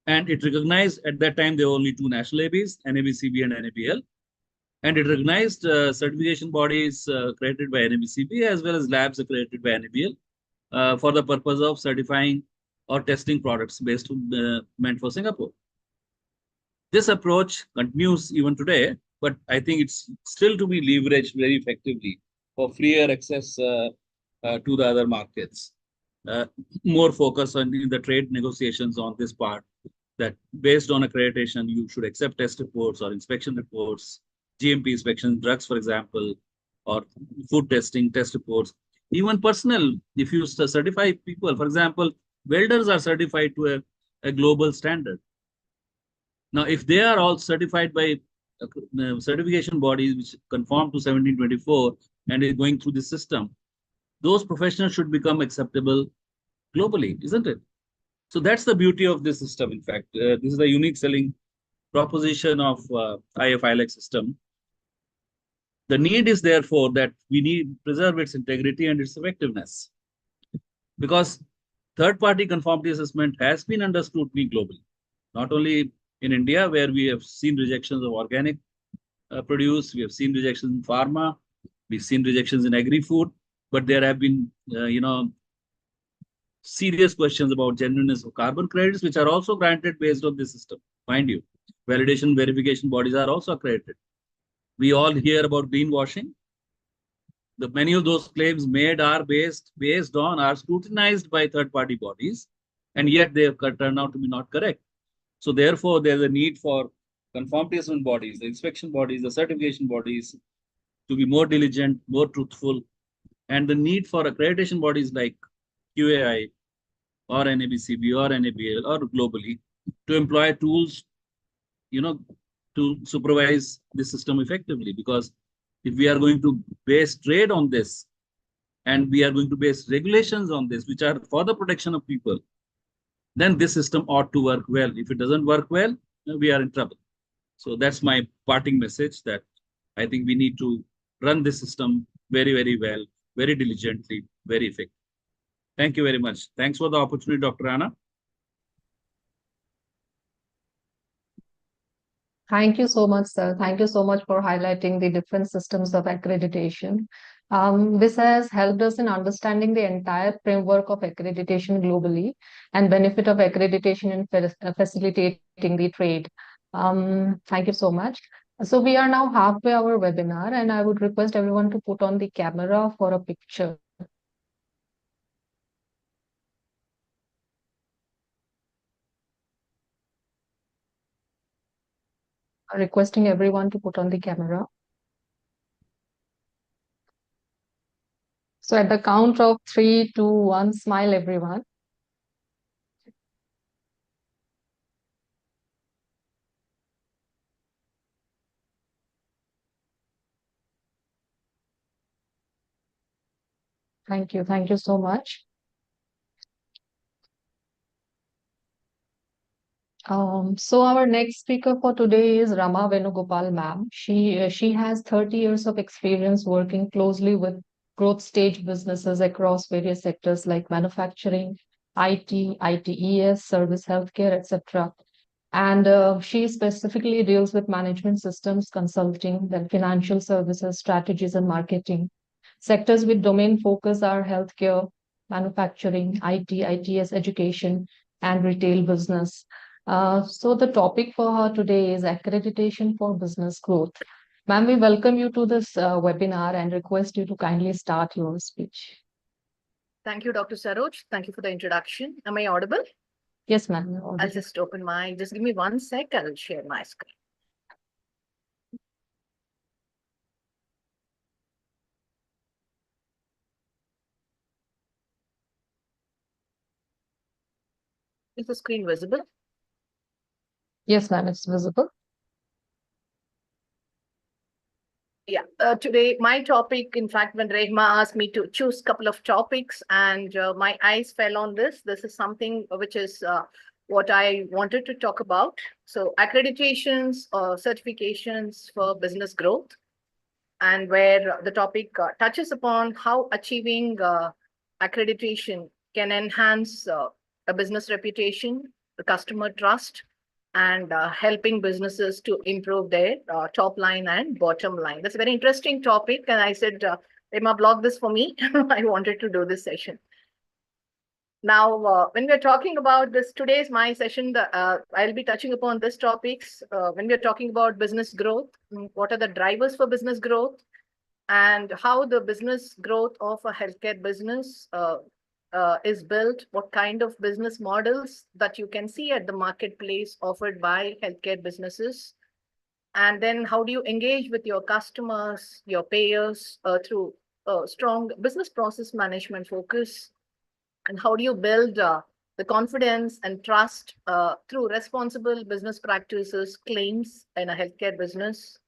And it recognized at that time there were only two national ABs, NABCB and NABL. And it recognized certification bodies accredited by NABCB as well as labs accredited by NABL for the purpose of certifying or testing products based on meant for Singapore. This approach continues even today, but I think it's still to be leveraged very effectively for freer access to the other markets. More focus on the trade negotiations on this part, that based on accreditation, you should accept test reports or inspection reports, GMP inspection, drugs, for example, or food testing, test reports. Even personnel, if you certify people, for example, welders are certified to a global standard. Now, if they are all certified by certification bodies which conform to 1724 and is going through the system, those professionals should become acceptable globally, isn't it? So that's the beauty of this system. In fact, this is the unique selling proposition of IF-ILAC system. The need is therefore that we need to preserve its integrity and its effectiveness, because third-party conformity assessment has been under scrutiny globally, not only in India, where we have seen rejections of organic produce, we have seen rejections in pharma, we've seen rejections in agri-food, but there have been, serious questions about genuineness of carbon credits, which are also granted based on this system. Mind you, validation verification bodies are also accredited. We all hear about greenwashing. Many of those claims made are based on, are scrutinized by third-party bodies, and yet they have turned out to be not correct. So therefore, there's a need for conformity bodies, the inspection bodies, the certification bodies to be more diligent, more truthful, and the need for accreditation bodies like QAI or NABCB or NABL or globally to employ tools, to supervise the system effectively. Because if we are going to base trade on this and we are going to base regulations on this, which are for the protection of people, then this system ought to work well. If it doesn't work well, we are in trouble. So that's my parting message, that I think we need to run this system very, very well, very diligently, very effectively. Thank you very much. Thanks for the opportunity, Dr. Anna. Thank you so much, sir. Thank you so much for highlighting the different systems of accreditation. This has helped us in understanding the entire framework of accreditation globally and benefit of accreditation in facilitating the trade. Thank you so much. So we are now halfway our webinar, and I would request everyone to put on the camera for a picture. Requesting everyone to put on the camera. So at the count of 3, 2, 1, smile everyone. Thank you. Thank you so much. So our next speaker for today is Rama Venugopal ma'am. She has 30 years of experience working closely with growth stage businesses across various sectors like manufacturing, IT, ITES, service healthcare, etc. And she specifically deals with management systems, consulting, then financial services, strategies, and marketing. Sectors with domain focus are healthcare, manufacturing, IT, ITES, education, and retail business. So the topic for her today is accreditation for business growth. Ma'am, we welcome you to this webinar and request you to kindly start your speech. Thank you, Dr. Saroj. Thank you for the introduction. Am I audible? Yes, ma'am. I'll just open just give me 1 sec. I'll share my screen. Is the screen visible? Yes, ma'am, it's visible. Yeah, today my topic, in fact, when Rehma asked me to choose a couple of topics and my eyes fell on this. This is something which is what I wanted to talk about. So accreditations or certifications for business growth, and where the topic touches upon how achieving accreditation can enhance a business reputation, the customer trust, and helping businesses to improve their top line and bottom line. That's a very interesting topic. And I said, Emma, blog this for me. I wanted to do this session. Now, when we're talking about this, today's my session, I'll be touching upon this topics. When we're talking about business growth, what are the drivers for business growth, and how the business growth of a healthcare business is built, what kind of business models that you can see at the marketplace offered by healthcare businesses, and then how do you engage with your customers, your payers through strong business process management focus, and how do you build the confidence and trust through responsible business practices, claims in a healthcare business.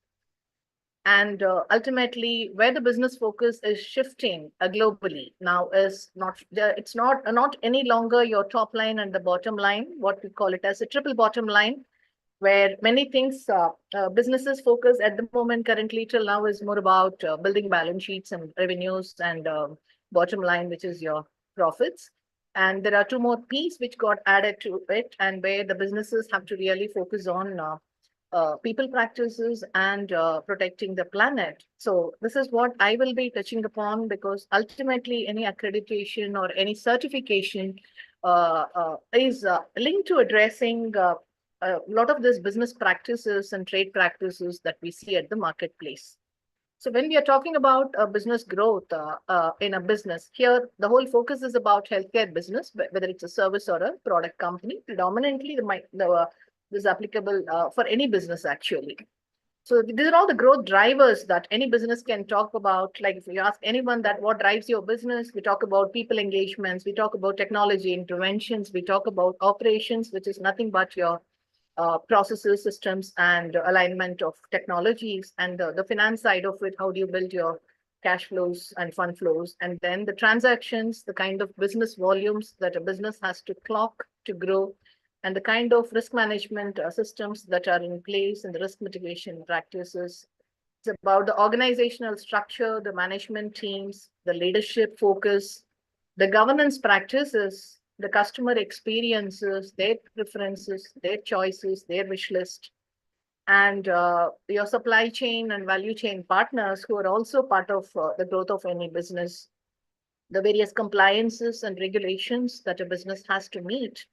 And ultimately, where the business focus is shifting globally now is it's not any longer your top line and the bottom line, what we call it as a triple bottom line, where many things businesses focus at the moment currently till now is more about building balance sheets and revenues and bottom line, which is your profits. And there are 2 more P's which got added to it, and where the businesses have to really focus on people practices and protecting the planet. So this is what I will be touching upon, because ultimately any accreditation or any certification is linked to addressing a lot of this business practices and trade practices that we see at the marketplace. So when we are talking about business growth in a business, here the whole focus is about healthcare business, whether it's a service or a product company. Predominantly, the This is applicable for any business actually. So these are all the growth drivers that any business can talk about. Like if you ask anyone that what drives your business, we talk about people engagements, we talk about technology interventions, we talk about operations, which is nothing but your processes, systems, and alignment of technologies, and the finance side of it, how do you build your cash flows and fund flows, and then the transactions, the kind of business volumes that a business has to clock to grow, and the kind of risk management systems that are in place and the risk mitigation practices. It's about the organizational structure, the management teams, the leadership focus, the governance practices, the customer experiences, their preferences, their choices, their wish list, and your supply chain and value chain partners who are also part of the growth of any business, the various compliances and regulations that a business has to meet.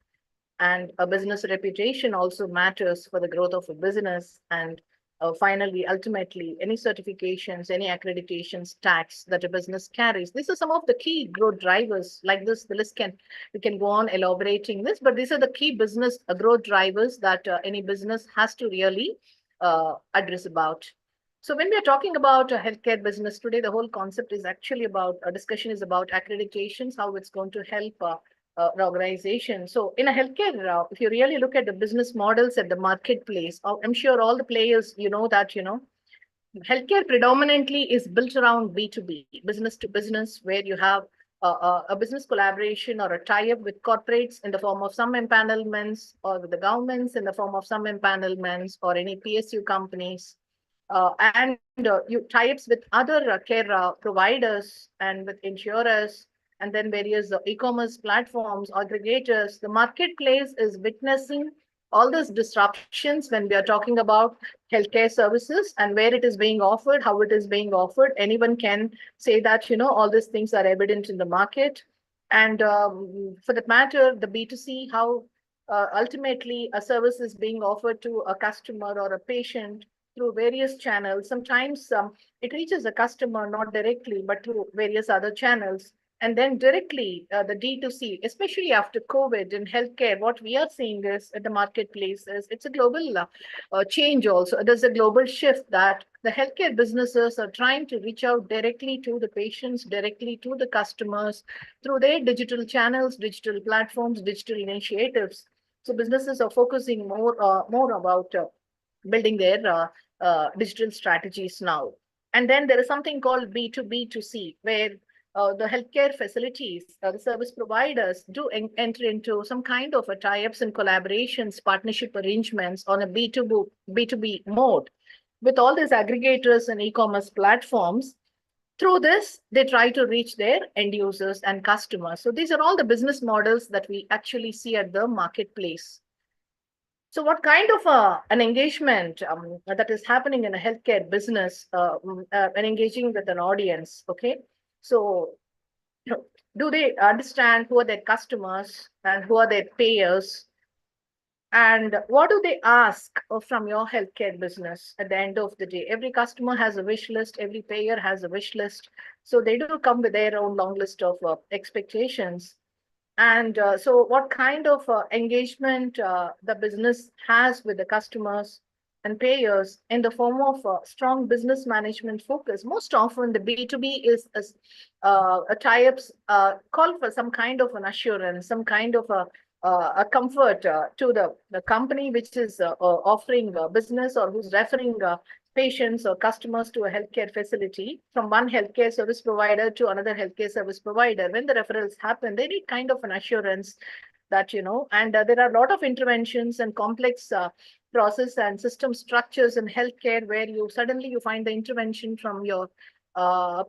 And a business reputation also matters for the growth of a business. And finally, ultimately, any certifications, any accreditations, tax that a business carries. These are some of the key growth drivers. Like this, the list we can go on elaborating this, but these are the key business growth drivers that any business has to really address about. So when we are talking about a healthcare business today, the whole concept is actually about, a discussion is about accreditations, how it's going to help organization. So in a healthcare, if you really look at the business models at the marketplace, I'm sure all the players, that, healthcare predominantly is built around B2B, business to business, where you have a business collaboration or a tie-up with corporates in the form of some empanelments, or with the governments in the form of some empanelments, or any PSU companies, and you tie-ups with other care providers and with insurers, and then various e-commerce platforms, aggregators. The marketplace is witnessing all these disruptions when we are talking about healthcare services and where it is being offered, how it is being offered. Anyone can say that, all these things are evident in the market. And for that matter, the B2C, how ultimately a service is being offered to a customer or a patient through various channels. Sometimes it reaches a customer not directly, but through various other channels. And then directly the D2C, especially after COVID in healthcare, what we are seeing is at the marketplace is it's a global change also. There's a global shift that the healthcare businesses are trying to reach out directly to the patients, directly to the customers through their digital channels, digital platforms, digital initiatives. So businesses are focusing more about building their digital strategies now. And then there is something called B2B2C, where the healthcare facilities, the service providers do enter into some kind of a tie-ups and collaborations, partnership arrangements on a B2B mode with all these aggregators and e-commerce platforms. Through this, they try to reach their end users and customers. So these are all the business models that we actually see at the marketplace. So what kind of an engagement that is happening in a healthcare business and engaging with an audience, okay? So do they understand who are their customers and who are their payers? And what do they ask from your healthcare business at the end of the day? Every customer has a wish list, every payer has a wish list. So they do come with their own long list of expectations. And so what kind of engagement the business has with the customers and payers in the form of strong business management focus. Most often the B2B is a tie-ups call for some kind of an assurance, some kind of a comfort to the company which is offering business or who's referring patients or customers to a healthcare facility from one healthcare service provider to another healthcare service provider. When the referrals happen, they need kind of an assurance that, and there are a lot of interventions and complex process and system structures in healthcare where you find the intervention from your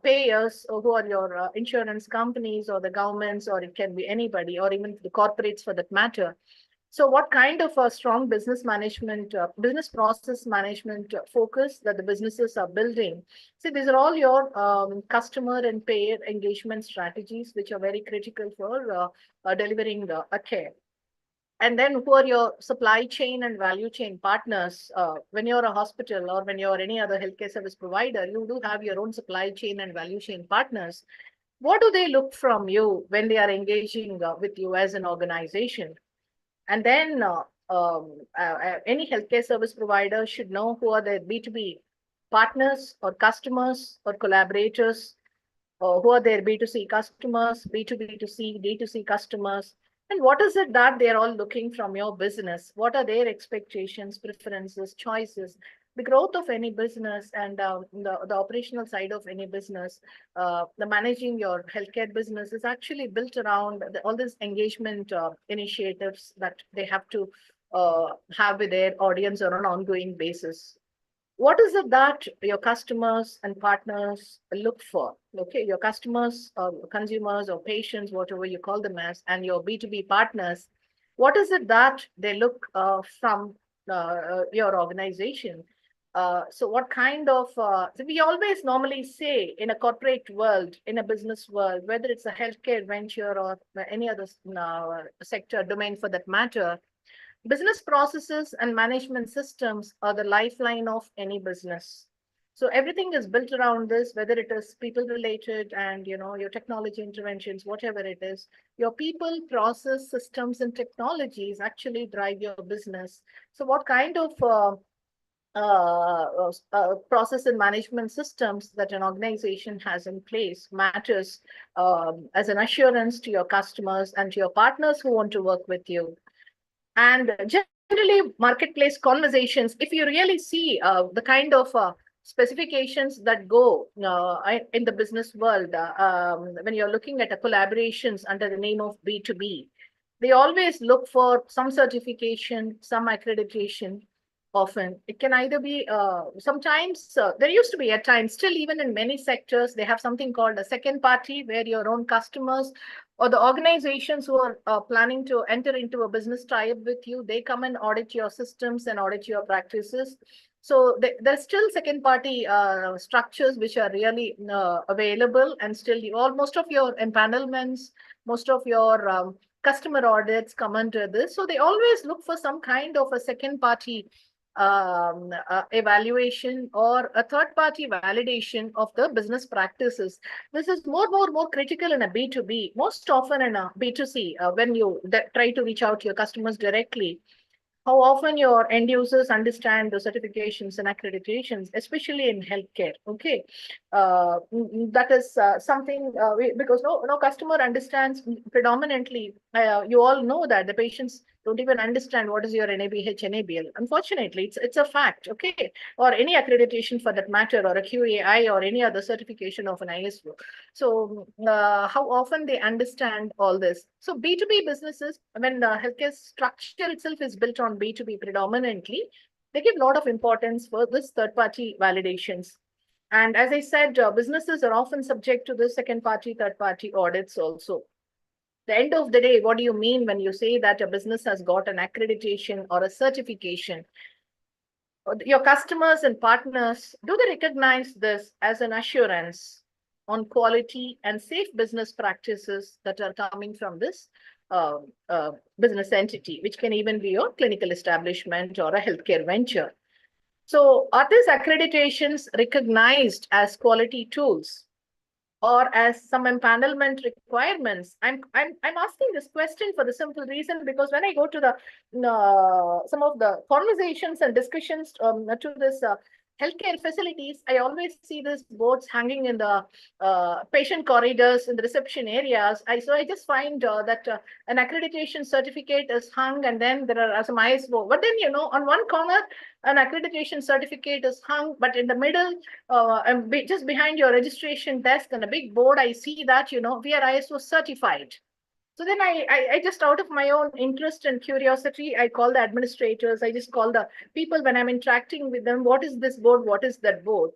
payers or who are your insurance companies or the governments, or it can be anybody, or even the corporates for that matter. So what kind of a strong business management, business process management focus that the businesses are building? See, these are all your customer and payer engagement strategies, which are very critical for delivering a care. And then who are your supply chain and value chain partners? When you're a hospital or when you're any other healthcare service provider, you do have your own supply chain and value chain partners. What do they look from you when they are engaging with you as an organization? And then any healthcare service provider should know who are their B2B partners or customers or collaborators, or who are their B2C customers, B2B2C, D2C customers, and what is it that they're all looking from your business? What are their expectations, preferences, choices? The growth of any business and the operational side of any business, the managing your healthcare business is actually built around all these engagement initiatives that they have to have with their audience on an ongoing basis. What is it that your customers and partners look for? Okay, your customers, consumers, or patients, whatever you call them as, and your B2B partners, what is it that they look from your organization? So what kind of, so we always normally say in a corporate world, in a business world, whether it's a healthcare venture or any other sector domain for that matter, business processes and management systems are the lifeline of any business. So everything is built around this, whether it is people related and your technology interventions, whatever it is, your people, process, systems, and technologies actually drive your business. So what kind of process and management systems that an organization has in place matters as an assurance to your customers and to your partners who want to work with you. And generally, marketplace conversations, if you really see the kind of specifications that go in the business world, when you're looking at collaborations under the name of B2B, they always look for some certification, some accreditation. Often it can either be sometimes there used to be at times, still even in many sectors, they have something called a second party, where your own customers or the organizations who are planning to enter into a business tie-up with you, they come and audit your systems and audit your practices. So there's still second party structures which are really available, and still most of your empanelments, most of your customer audits come under this. So they always look for some kind of a second party evaluation or a third party validation of the business practices. This is more critical in a B2B, most often in a B2C, when you try to reach out to your customers directly. How often your end users understand the certifications and accreditations, especially in healthcare. Okay, that is something because no customer understands predominantly. You all know that the patients don't even understand what is your NABH, NABL. Unfortunately, it's a fact. Okay, or any accreditation for that matter, or a QAI or any other certification of an ISO. So how often they understand all this? So B2B businesses, when the healthcare structure itself is built on B2B predominantly, they give a lot of importance for this third-party validations. And as I said, businesses are often subject to the second-party, third-party audits also. The end of the day, what do you mean when you say that a business has got an accreditation or a certification? Your customers and partners, do they recognize this as an assurance on quality and safe business practices that are coming from this business entity, which can even be your clinical establishment or a healthcare venture? So are these accreditations recognized as quality tools or as some empanelment requirements? I'm asking this question for the simple reason, because when I go to the some of the conversations and discussions to this healthcare facilities, I always see these boards hanging in the patient corridors in the reception areas. So I just find that an accreditation certificate is hung, and then there are some ISO. But then, on one corner, an accreditation certificate is hung, but in the middle, and just behind your registration desk on a big board, I see that, we are ISO certified. So then I just, out of my own interest and curiosity, I call the administrators, I just call the people when I'm interacting with them, what is this board, what is that board?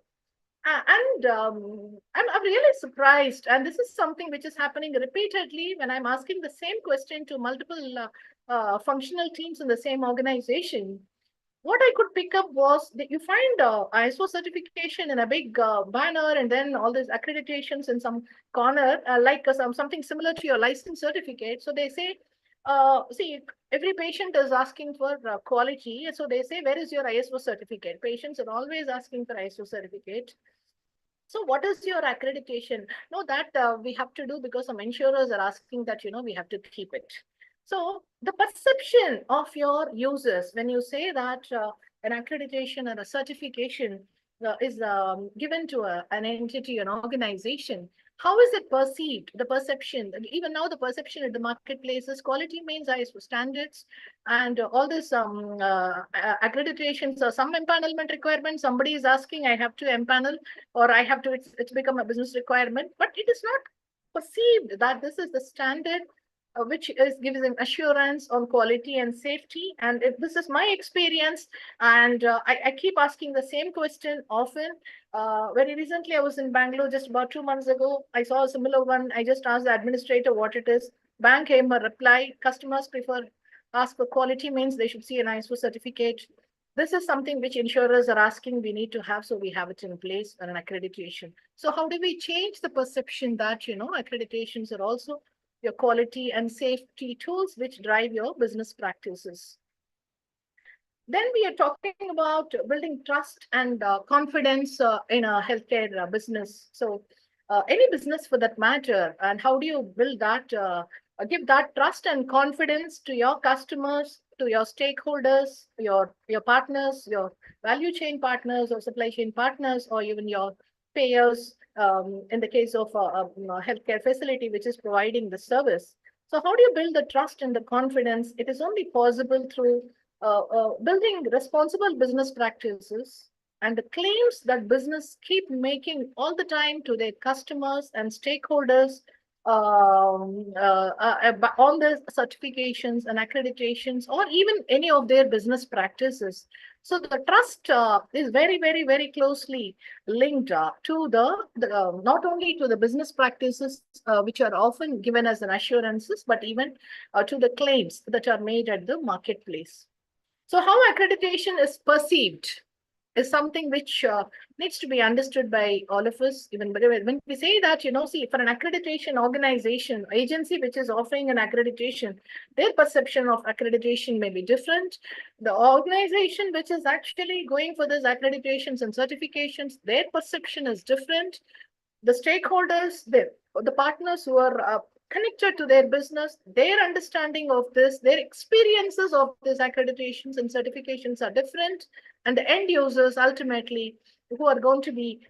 And I'm really surprised. And this is something which is happening repeatedly when I'm asking the same question to multiple functional teams in the same organization. What I could pick up was that you find ISO certification in a big banner, and then all these accreditations in some corner, like something similar to your license certificate. So they say, see, every patient is asking for quality. So they say, where is your ISO certificate? Patients are always asking for ISO certificate. So what is your accreditation? No, that we have to do because some insurers are asking that, we have to keep it. So the perception of your users, when you say that an accreditation or a certification is given to an entity, an organization, how is it perceived? The perception, even now, the perception in the marketplace is quality means ISO standards, and all this accreditations or some empanelment requirement. Somebody is asking, I have to empanel, or I have to. It's become a business requirement, but it is not perceived that this is the standard which is gives an assurance on quality and safety. And if this is my experience, and I keep asking the same question often. Very recently, I was in Bangalore just about 2 months ago. I saw a similar one. I just asked the administrator what it is. Bank came a reply. Customers prefer ask for quality means they should see an ISO certificate. This is something which insurers are asking we need to have, so we have it in place and an accreditation. So how do we change the perception that, accreditations are also your quality and safety tools which drive your business practices? Then we are talking about building trust and confidence in a healthcare business. So any business for that matter, and how do you build that, give that trust and confidence to your customers, to your stakeholders, your partners, your value chain partners or supply chain partners, or even your payers, in the case of a healthcare facility which is providing the service. So how do you build the trust and the confidence? It is only possible through building responsible business practices and the claims that business keep making all the time to their customers and stakeholders on the certifications and accreditations, or even any of their business practices. So the trust is very, very, very closely linked to the not only to the business practices which are often given as an assurances, but even to the claims that are made at the marketplace. So how accreditation is perceived is something which needs to be understood by all of us. Even when we say that, see, for an accreditation organization, agency which is offering an accreditation, their perception of accreditation may be different. The organization which is actually going for these accreditations and certifications, their perception is different. The stakeholders, the partners who are connected to their business, their understanding of this, their experiences of these accreditations and certifications are different. And the end users ultimately who are going to be,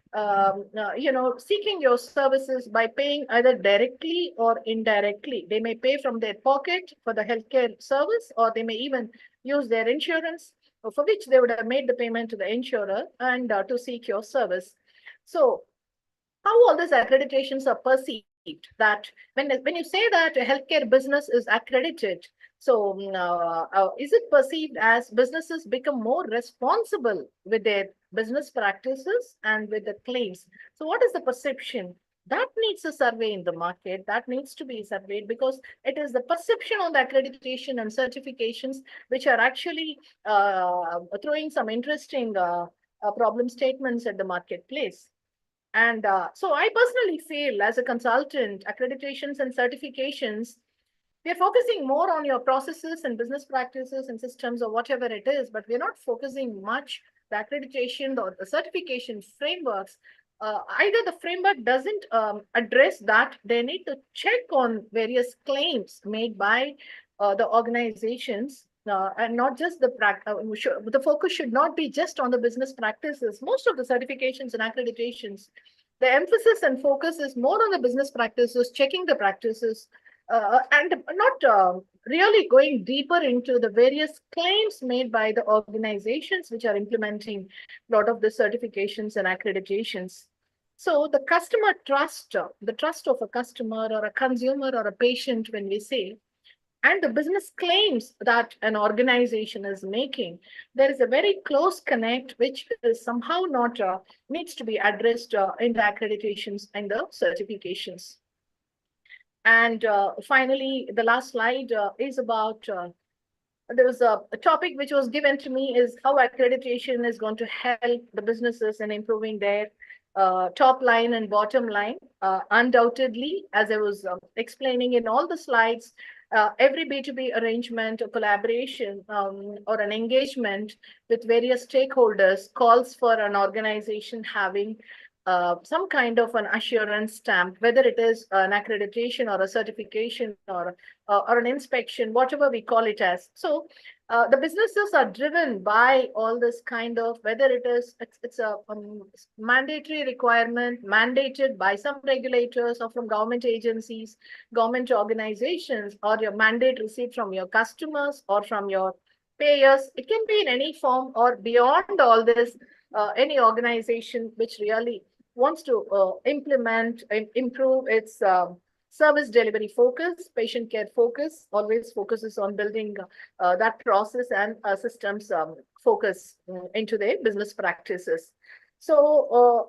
seeking your services by paying either directly or indirectly. They may pay from their pocket for the healthcare service, or they may even use their insurance, for which they would have made the payment to the insurer and to seek your service. So how all these accreditations are perceived, that when you say that a healthcare business is accredited, so is it perceived as businesses become more responsible with their business practices and with the claims? So what is the perception? That needs a survey in the market. That needs to be surveyed, because it is the perception on the accreditation and certifications which are actually throwing some interesting problem statements at the marketplace. And so I personally feel, as a consultant, accreditations and certifications, we're focusing more on your processes and business practices and systems or whatever it is, but we're not focusing much the accreditation or the certification frameworks. Either the framework doesn't address that, they need to check on various claims made by the organizations. And not just the focus should not be just on the business practices. Most of the certifications and accreditations, the emphasis and focus is more on the business practices, checking the practices, and not really going deeper into the various claims made by the organizations which are implementing a lot of the certifications and accreditations. So the customer trust, the trust of a customer or a consumer or a patient, when we say, and the business claims that an organization is making, there is a very close connect, which is somehow not needs to be addressed in the accreditations and the certifications. And finally, the last slide is about, there was a topic which was given to me, is how accreditation is going to help the businesses in improving their top line and bottom line. Undoubtedly, as I was explaining in all the slides, every B2B arrangement or collaboration or an engagement with various stakeholders calls for an organization having some kind of an assurance stamp, whether it is an accreditation or a certification or or an inspection, whatever we call it as. So the businesses are driven by all this kind of, whether it's a mandatory requirement mandated by some regulators or from government agencies, government organizations, or your mandate received from your customers or from your payers. It can be in any form or beyond all this, any organization which really wants to implement and improve its service delivery focus, patient care focus, always focuses on building that process and systems focus into their business practices. So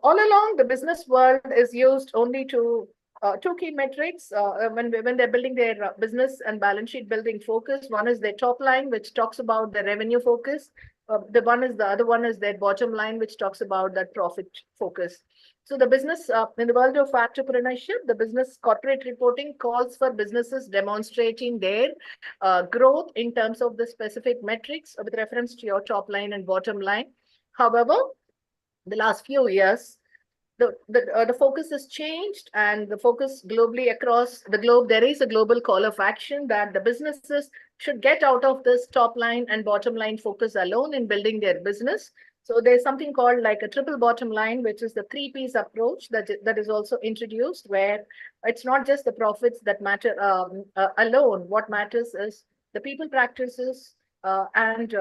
all along, the business world is used only to two key metrics when they're building their business and balance sheet building focus. One is their top line, which talks about the revenue focus. The other one is their bottom line, which talks about that profit focus. So the business in the world of entrepreneurship, the business corporate reporting calls for businesses demonstrating their growth in terms of the specific metrics with reference to your top line and bottom line. However, the last few years, the focus has changed, and the focus globally across the globe, there is a global call of action that the businesses should get out of this top line and bottom line focus alone in building their business. So there's something called like a triple bottom line, which is the 3Ps approach that is also introduced, where it's not just the profits that matter alone. What matters is the people practices and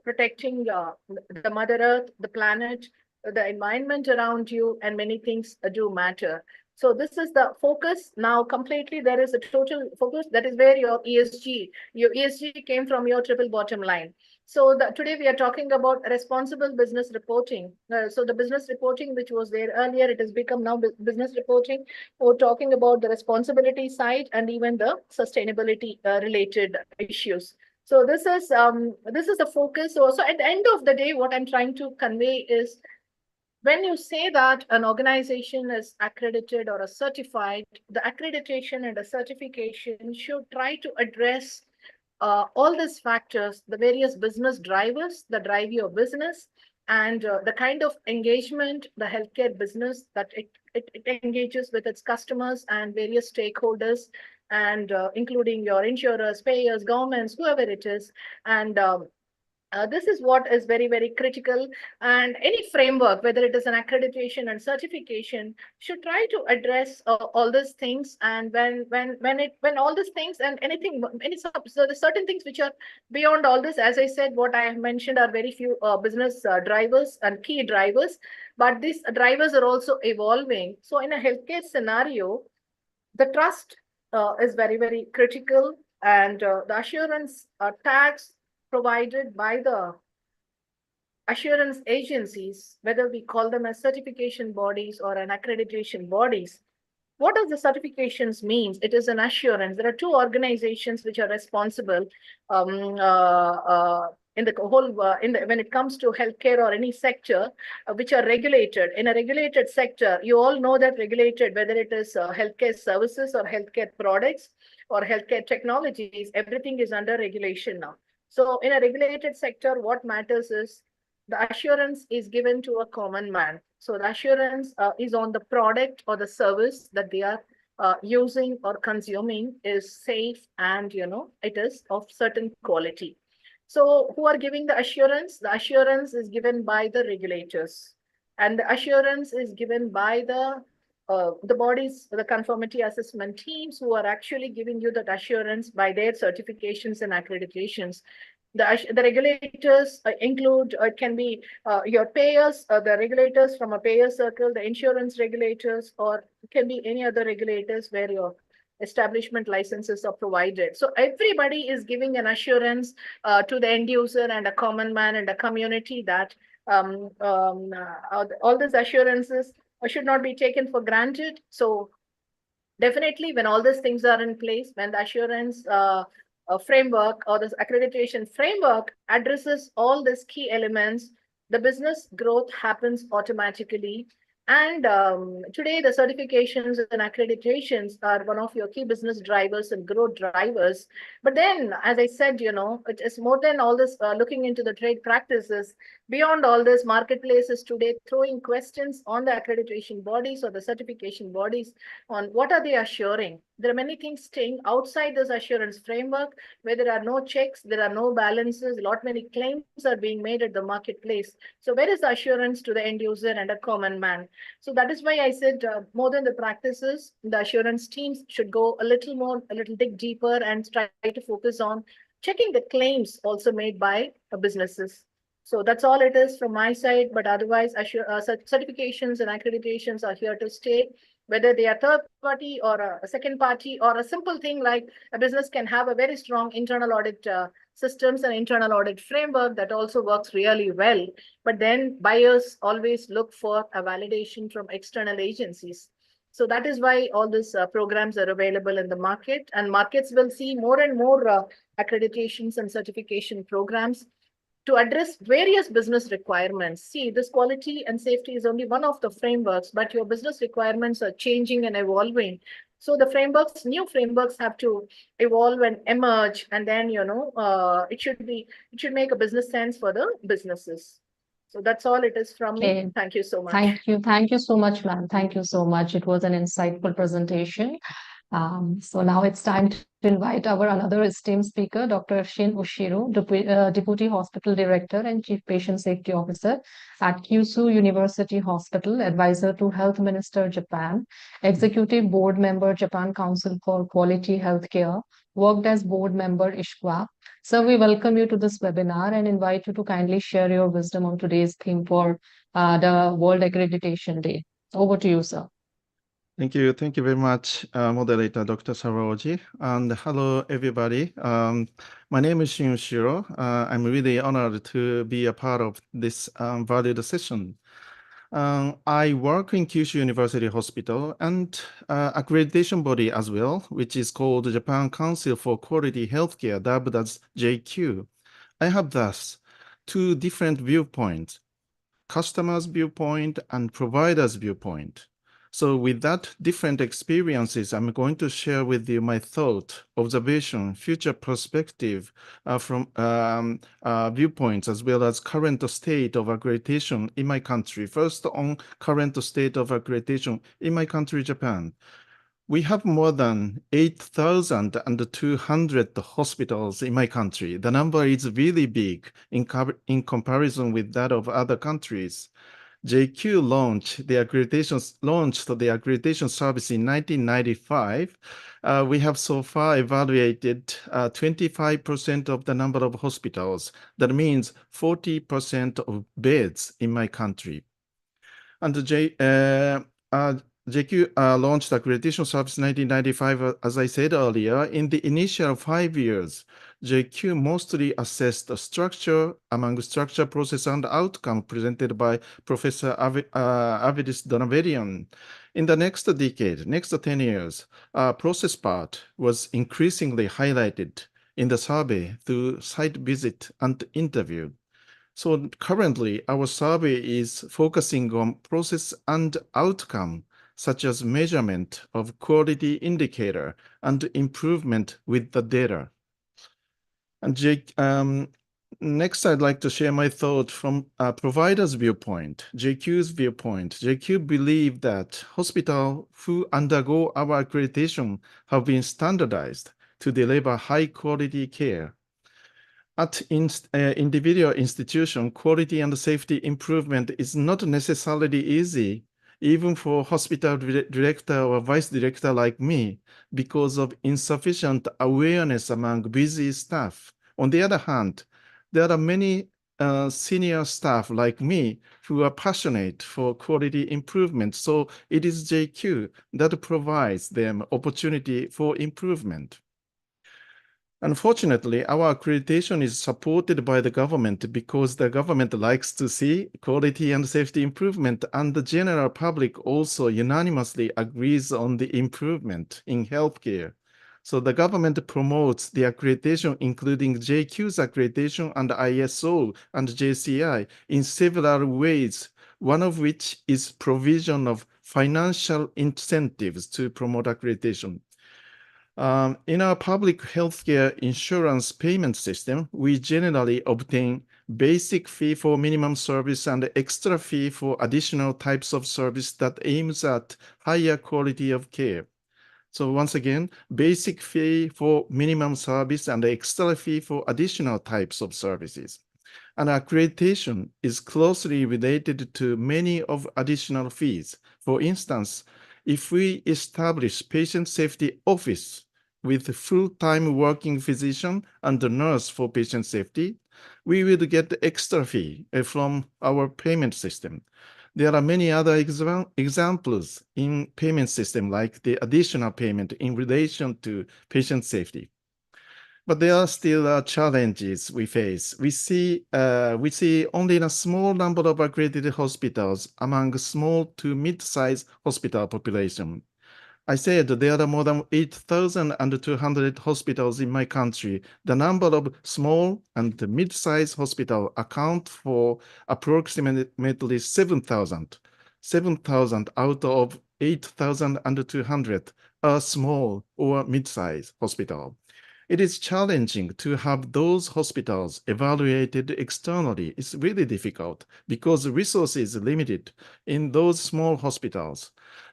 protecting the Mother Earth, the planet, the environment around you, and many things do matter. So this is the focus now completely. There is a total focus. That is where your ESG came from, your triple bottom line. So today we are talking about responsible business reporting. So the business reporting, which was there earlier, it has become now business reporting. We're talking about the responsibility side and even the sustainability related issues. So this is the focus. So at the end of the day, what I'm trying to convey is, when you say that an organization is accredited or certified, the accreditation and the certification should try to address all these factors, the various business drivers that drive your business, and the kind of engagement the healthcare business that it engages with its customers and various stakeholders, and including your insurers, payers, governments, whoever it is. And this is what is very, very critical. And any framework, whether it is an accreditation and certification, should try to address all these things. And when all these things and so the certain things which are beyond all this, as I said, what I have mentioned are very few business drivers and key drivers, but these drivers are also evolving. So in a healthcare scenario, the trust is very, very critical, and the assurance tags provided by the assurance agencies, whether we call them as certification bodies or an accreditation bodies. What does the certifications mean? It is an assurance. There are two organizations which are responsible in the whole when it comes to healthcare or any sector, which are regulated. In a regulated sector, you all know that regulated, whether it is healthcare services or healthcare products or healthcare technologies, everything is under regulation now. So in a regulated sector, what matters is the assurance is given to a common man. So the assurance is on the product or the service that they are using or consuming is safe, and it is of certain quality. So who are giving the assurance? The assurance is given by the regulators, and the assurance is given by the bodies, the conformity assessment teams, who are actually giving you that assurance by their certifications and accreditations. The regulators include, it can be your payers, the regulators from a payer circle, the insurance regulators, or it can be any other regulators where your establishment licenses are provided. So everybody is giving an assurance to the end user and a common man and a community that all these assurances should not be taken for granted. So definitely, when all these things are in place, when the assurance framework or this accreditation framework addresses all these key elements, the business growth happens automatically. And today, the certifications and accreditations are one of your key business drivers and growth drivers. But then, as I said, it is more than all this looking into the trade practices. Beyond all this, marketplaces today throwing questions on the accreditation bodies or the certification bodies on what are they assuring. there are many things staying outside this assurance framework where there are no checks, there are no balances, many claims are being made at the marketplace. So where is the assurance to the end user and a common man? So that is why I said more than the practices, the assurance teams should go a little dig deeper and try to focus on checking the claims also made by businesses. So that's all it is from my side. But otherwise, certifications and accreditations are here to stay, whether they are third party or a second party or a simple thing like a business can have a very strong internal audit systems and internal audit framework that also works really well. But then buyers always look for a validation from external agencies. So that is why all these programs are available in the market, and markets will see more and more accreditations and certification programs to address various business requirements. See, this quality and safety is only one of the frameworks, but your business requirements are changing and evolving. So the frameworks, new frameworks have to evolve and emerge, and then it should make a business sense for the businesses. So that's all it is from me. Okay. Thank you so much. Thank you so much, ma'am. Thank you so much. It was an insightful presentation. So now it's time to invite our another esteemed speaker, Dr. Shin Ushiro, Deputy Hospital Director and Chief Patient Safety Officer at Kyushu University Hospital, Advisor to Health Minister, Japan, Executive Board Member, Japan Council for Quality Healthcare, worked as Board Member, ISHQA. Sir, we welcome you to this webinar and invite you to kindly share your wisdom on today's theme for the World Accreditation Day. Over to you, sir. Thank you. Thank you very much, moderator Dr. Saroji. And hello, everybody. My name is Shin Ushiro. I'm really honored to be a part of this valued session. I work in Kyushu University Hospital and accreditation body as well, which is called Japan Council for Quality Healthcare, dubbed as JQ. I have thus two different viewpoints, customer's viewpoint and provider's viewpoint. So with that different experiences, I'm going to share with you my thought, observation, future perspective from viewpoints, as well as current state of accreditation in my country. First, on current state of accreditation in my country, Japan. We have more than 8,200 hospitals in my country. The number is really big in comparison with that of other countries. JQ launched the accreditation service in 1995. We have so far evaluated 25% of the number of hospitals. That means 40% of beds in my country. And JQ launched accreditation service in 1995, as I said earlier. In the initial 5 years, JQ mostly assessed the structure, process, and outcome presented by Professor Avidis Donavedian. In the next decade, next 10 years, process part was increasingly highlighted in the survey through site visit and interview. So currently, our survey is focusing on process and outcome, such as measurement of quality indicator and improvement with the data. And next, I'd like to share my thought from a provider's viewpoint, JQ's viewpoint. JQ believe that hospitals who undergo our accreditation have been standardized to deliver high quality care. At individual institution, quality and safety improvement is not necessarily easy, even for hospital director or vice director like me, because of insufficient awareness among busy staff. On the other hand, there are many senior staff like me who are passionate for quality improvement. So it is JQ that provides them opportunity for improvement. Unfortunately, our accreditation is supported by the government because the government likes to see quality and safety improvement, and the general public also unanimously agrees on the improvement in healthcare. So the government promotes the accreditation, including JQ's accreditation and ISO and JCI in several ways, one of which is provision of financial incentives to promote accreditation. In our public healthcare insurance payment system, we generally obtain basic fee for minimum service and extra fee for additional types of service that aims at higher quality of care. So once again, basic fee for minimum service and extra fee for additional types of services. And accreditation is closely related to many of additional fees. For instance, if we establish patient safety office with full-time working physician and nurse for patient safety, we will get extra fee from our payment system. There are many other examples in payment system, like the additional payment in relation to patient safety. But there are still challenges we face. We see only a small number of accredited hospitals among small to mid-sized hospital population. I said there are more than 8,200 hospitals in my country. The number of small and mid-sized hospitals account for approximately 7,000. 7,000 out of 8,200 are small or mid-sized hospitals. It is challenging to have those hospitals evaluated externally. It's really difficult because resources are limited in those small hospitals.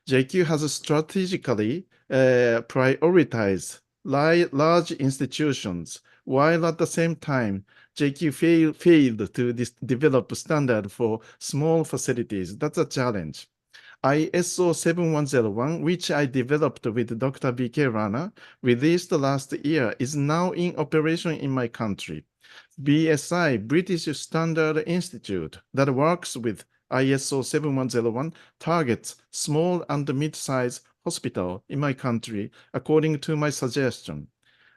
JQ has strategically prioritized large institutions, while at the same time, JQ failed to develop standard for small facilities. That's a challenge. ISO 7101, which I developed with Dr. B.K. Rana, released last year, is now in operation in my country. BSI, British Standard Institute, that works with ISO 7101, targets small and mid-sized hospital in my country, according to my suggestion.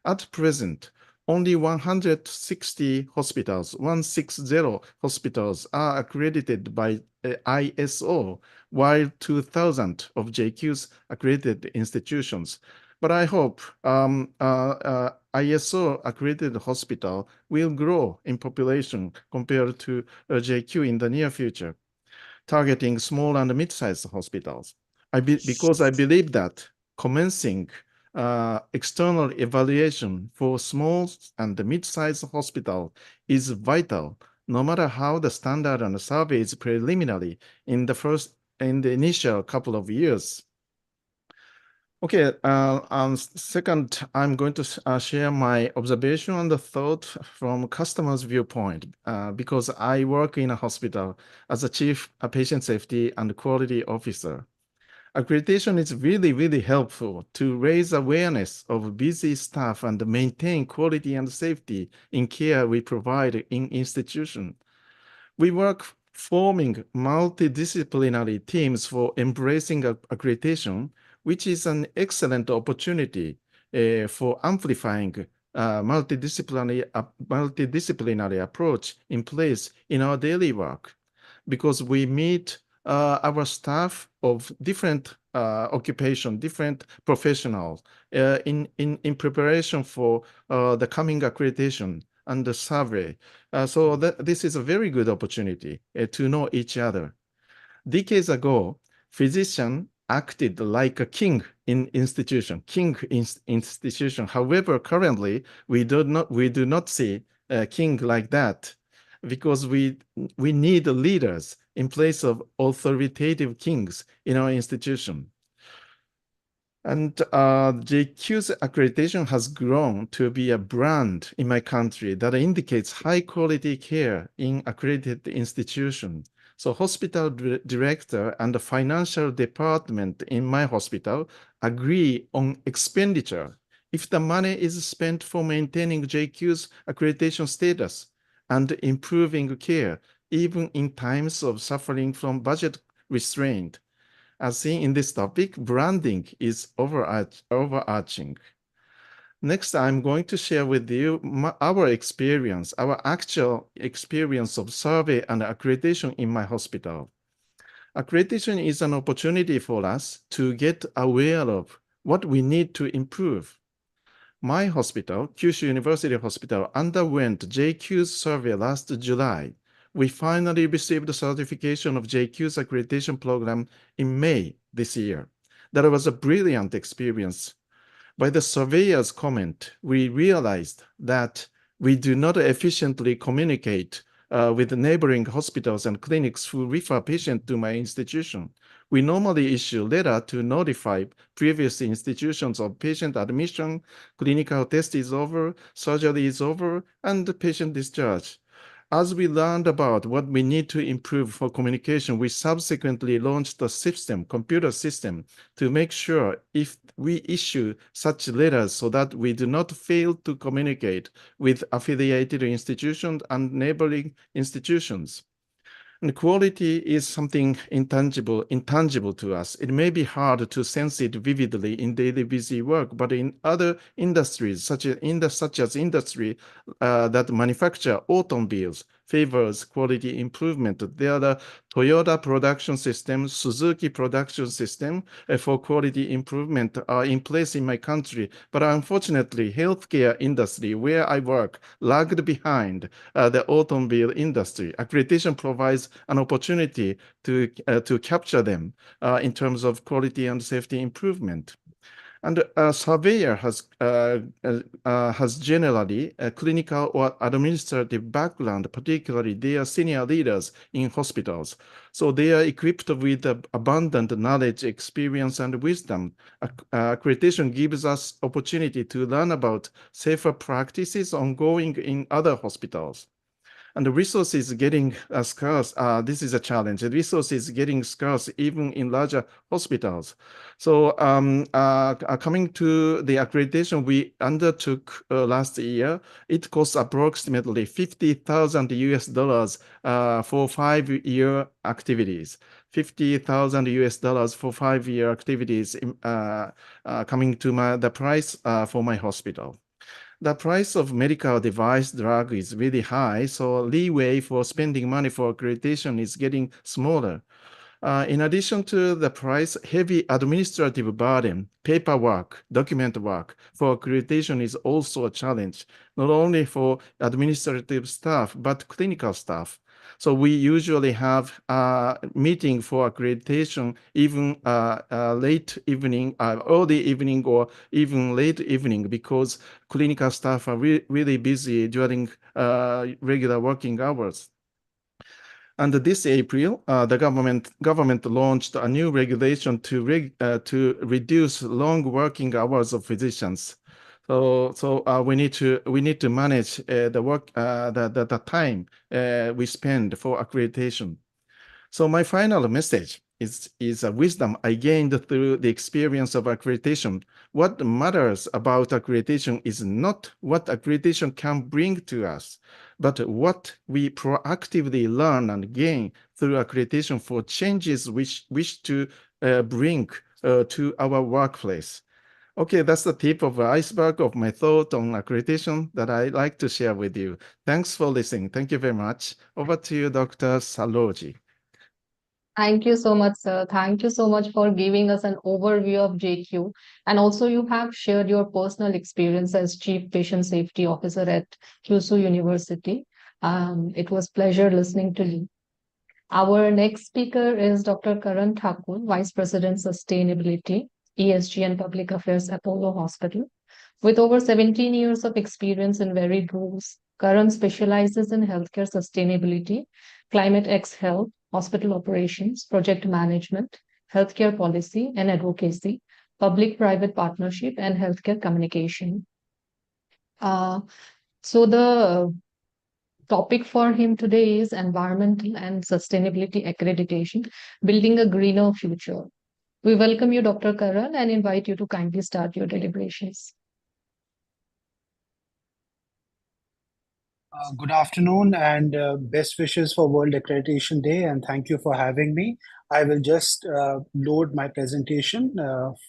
At present, only 160 hospitals, 160 hospitals are accredited by ISO, while 2,000 of JQ's accredited institutions. But I hope ISO accredited hospital will grow in population compared to JQ in the near future, targeting small and mid-sized hospitals. Because I believe that commencing external evaluation for small and mid-sized hospital is vital, no matter how the standard and the survey is preliminary in the initial couple of years. Okay, second, I'm going to share my observation and the thought from customer's viewpoint because I work in a hospital as a chief patient safety and quality officer. Accreditation is really helpful to raise awareness of busy staff and maintain quality and safety in care we provide in institution. We work forming multidisciplinary teams for embracing accreditation, which is an excellent opportunity for amplifying multidisciplinary approach in place in our daily work, because we meet our staff of different occupation, different professionals in preparation for the coming accreditation and the survey. So this is a very good opportunity to know each other. Decades ago, physician acted like a king in institution. However, currently we do not see a king like that, because we need leaders in place of authoritative kings in our institution. And JQ's accreditation has grown to be a brand in my country that indicates high quality care in accredited institution. So hospital director and the financial department in my hospital agree on expenditure. If the money is spent for maintaining JQ's accreditation status and improving care, even in times of suffering from budget restraint. As seen in this topic, branding is overarching. Next, I'm going to share with you our actual experience of survey and accreditation in my hospital. Accreditation is an opportunity for us to get aware of what we need to improve. My hospital, Kyushu University Hospital, underwent JQ's survey last July. We finally received the certification of JQ's accreditation program in May this year. That was a brilliant experience. By the surveyor's comment, we realized that we do not efficiently communicate with neighboring hospitals and clinics who refer patients to my institution. We normally issue letter to notify previous institutions of patient admission, clinical test is over, surgery is over, and the patient discharge. As we learned about what we need to improve for communication, we subsequently launched a system, computer system, to make sure if we issue such letters so that we do not fail to communicate with affiliated institutions and neighboring institutions. And quality is something intangible to us. It may be hard to sense it vividly in daily busy work, but in other industries, such as industry that manufacture automobiles, favors quality improvement. There are the Toyota production system, Suzuki production system for quality improvement are in place in my country. But unfortunately, healthcare industry where I work lagged behind the automobile industry. Accreditation provides an opportunity to capture them in terms of quality and safety improvement. And a surveyor has generally a clinical or administrative background, particularly they are senior leaders in hospitals. So they are equipped with abundant knowledge, experience, and wisdom. Accreditation gives us opportunity to learn about safer practices ongoing in other hospitals. And the resources getting scarce. This is a challenge. The resources getting scarce even in larger hospitals. So coming to the accreditation we undertook last year, it costs approximately $50,000 for 5-year activities. $50,000 for 5-year activities coming to the price for my hospital. The price of medical device drug is really high, so leeway for spending money for accreditation is getting smaller. In addition to the price, heavy administrative burden, paperwork, document work for accreditation is also a challenge, not only for administrative staff, but clinical staff. So we usually have a meeting for accreditation even late evening, early evening, or even late evening, because clinical staff are really busy during regular working hours. And this April, the government launched a new regulation to reduce long working hours of physicians. So we need to manage the work the time we spend for accreditation. So my final message is a wisdom I gained through the experience of accreditation. What matters about accreditation is not what accreditation can bring to us, but what we proactively learn and gain through accreditation for changes which wish to bring to our workplace. Okay, that's the tip of the iceberg of my thought on accreditation that I like to share with you. Thanks for listening. Thank you very much. Over to you, Dr. Saloji. Thank you so much, sir. Thank you so much for giving us an overview of JQ. And also, you have shared your personal experience as Chief Patient Safety Officer at Kyushu University. It was pleasure listening to you. Our next speaker is Dr. Karan Thakur, Vice President Sustainability, ESG and Public Affairs, Apollo Hospital. With over 17 years of experience in varied roles, Karan specializes in healthcare sustainability, climate X health, hospital operations, project management, healthcare policy and advocacy, public-private partnership, and healthcare communication. So the topic for him today is environmental and sustainability accreditation, building a greener future. We welcome you, Dr. Karan, and invite you to kindly start your deliberations. Good afternoon and best wishes for World Accreditation Day, and thank you for having me. I will just load my presentation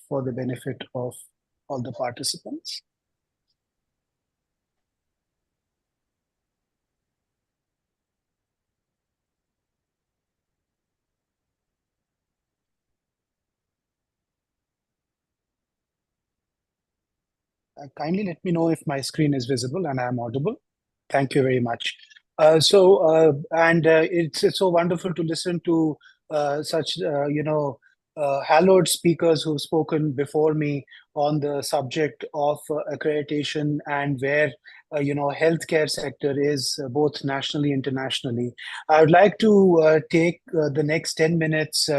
for the benefit of all the participants. Kindly let me know if my screen is visible and I am audible. Thank you very much. It's so wonderful to listen to such hallowed speakers who've spoken before me on the subject of accreditation and where healthcare sector is both nationally, internationally. I would like to take the next 10 minutes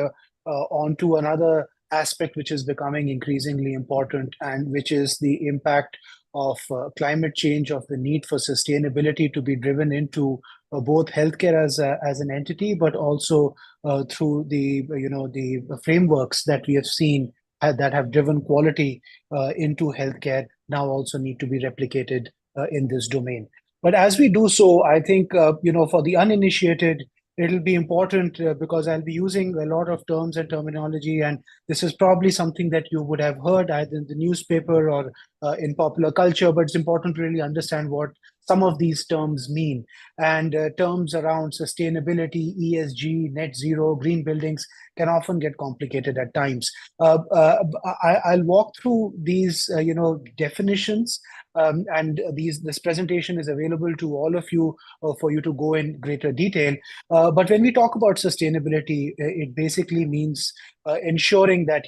onto another aspect which is becoming increasingly important, and which is the impact of climate change, of the need for sustainability to be driven into both healthcare as an entity, but also through the frameworks that we have seen that have driven quality into healthcare now also need to be replicated in this domain. But as we do so, I think for the uninitiated, it'll be important because I'll be using a lot of terms and terminology, and this is probably something that you would have heard either in the newspaper or in popular culture, but it's important to really understand what some of these terms mean. And terms around sustainability, ESG, net zero, green buildings can often get complicated at times. I'll walk through these, definitions, and this presentation is available to all of you for you to go in greater detail. But when we talk about sustainability, it basically means ensuring that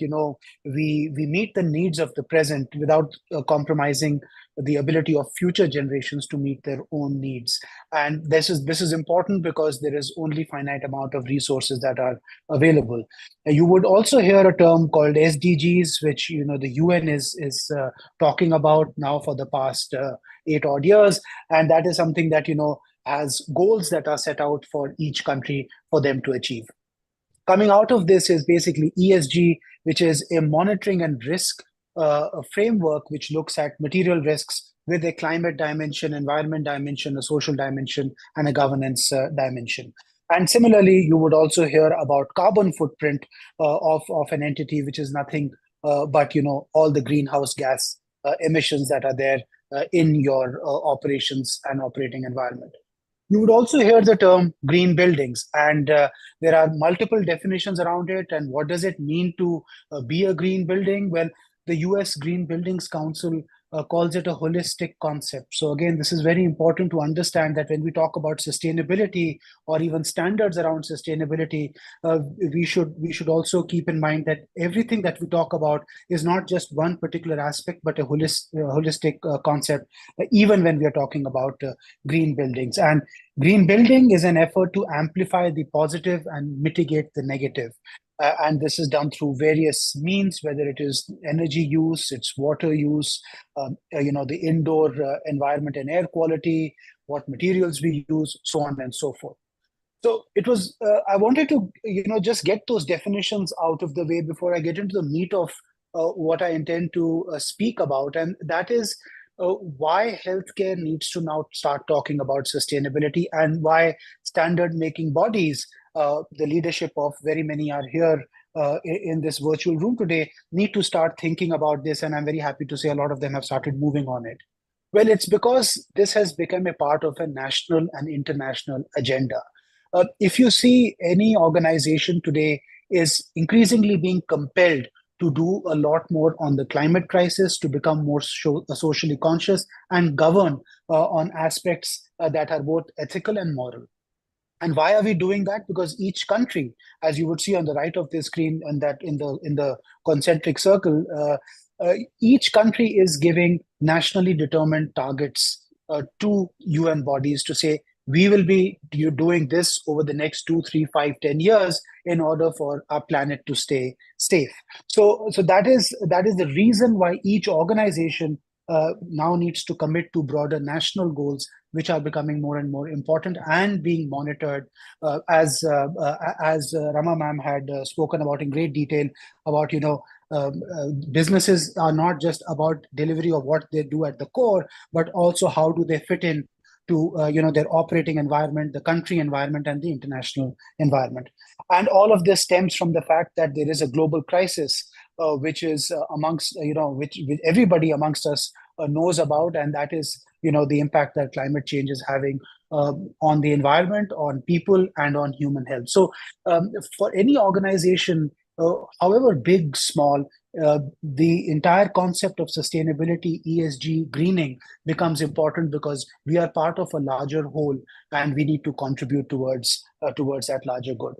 we meet the needs of the present without compromising the ability of future generations to meet their own needs. And this is important because there is only finite amount of resources that are available. You would also hear a term called SDGs, which the UN is talking about now for the past 8 odd years, and that is something that has goals that are set out for each country for them to achieve. Coming out of this is basically ESG, which is a monitoring and risk a framework which looks at material risks with a climate dimension, environment dimension, a social dimension, and a governance dimension. And similarly, you would also hear about carbon footprint of an entity, which is nothing but all the greenhouse gas emissions that are there in your operations and operating environment. You would also hear the term green buildings, and there are multiple definitions around it. And what does it mean to be a green building? Well, the US Green Buildings Council calls it a holistic concept. So again, this is very important to understand that when we talk about sustainability or even standards around sustainability, we should also keep in mind that everything that we talk about is not just one particular aspect, but a holistic concept, even when we are talking about green buildings. And green building is an effort to amplify the positive and mitigate the negative. And this is done through various means, whether it is energy use, it's water use, the indoor environment and air quality, what materials we use, so on and so forth. So I wanted to, just get those definitions out of the way before I get into the meat of what I intend to speak about. And that is why healthcare needs to now start talking about sustainability, and why standard making bodies, the leadership of very many are here in this virtual room today, need to start thinking about this. And I'm very happy to say a lot of them have started moving on it. Well, it's because this has become a part of a national and international agenda. If you see, any organization today is increasingly being compelled to do a lot more on the climate crisis, to become more socially conscious and govern on aspects that are both ethical and moral. And why are we doing that? Because each country, as you would see on the right of the screen, and that in the concentric circle, each country is giving nationally determined targets to UN bodies to say, we will be doing this over the next 2, 3, 5, 10 years in order for our planet to stay safe. So that is the reason why each organization now needs to commit to broader national goals, which are becoming more and more important and being monitored, as Rama ma'am had spoken about in great detail about, businesses are not just about delivery of what they do at the core, but also how do they fit in to their operating environment, the country environment, and the international environment. And all of this stems from the fact that there is a global crisis, which is amongst, which everybody amongst us knows about, and that is, the impact that climate change is having on the environment, on people, and on human health. So for any organization, however big, small, the entire concept of sustainability, ESG, greening becomes important because we are part of a larger whole, and we need to contribute towards that larger good.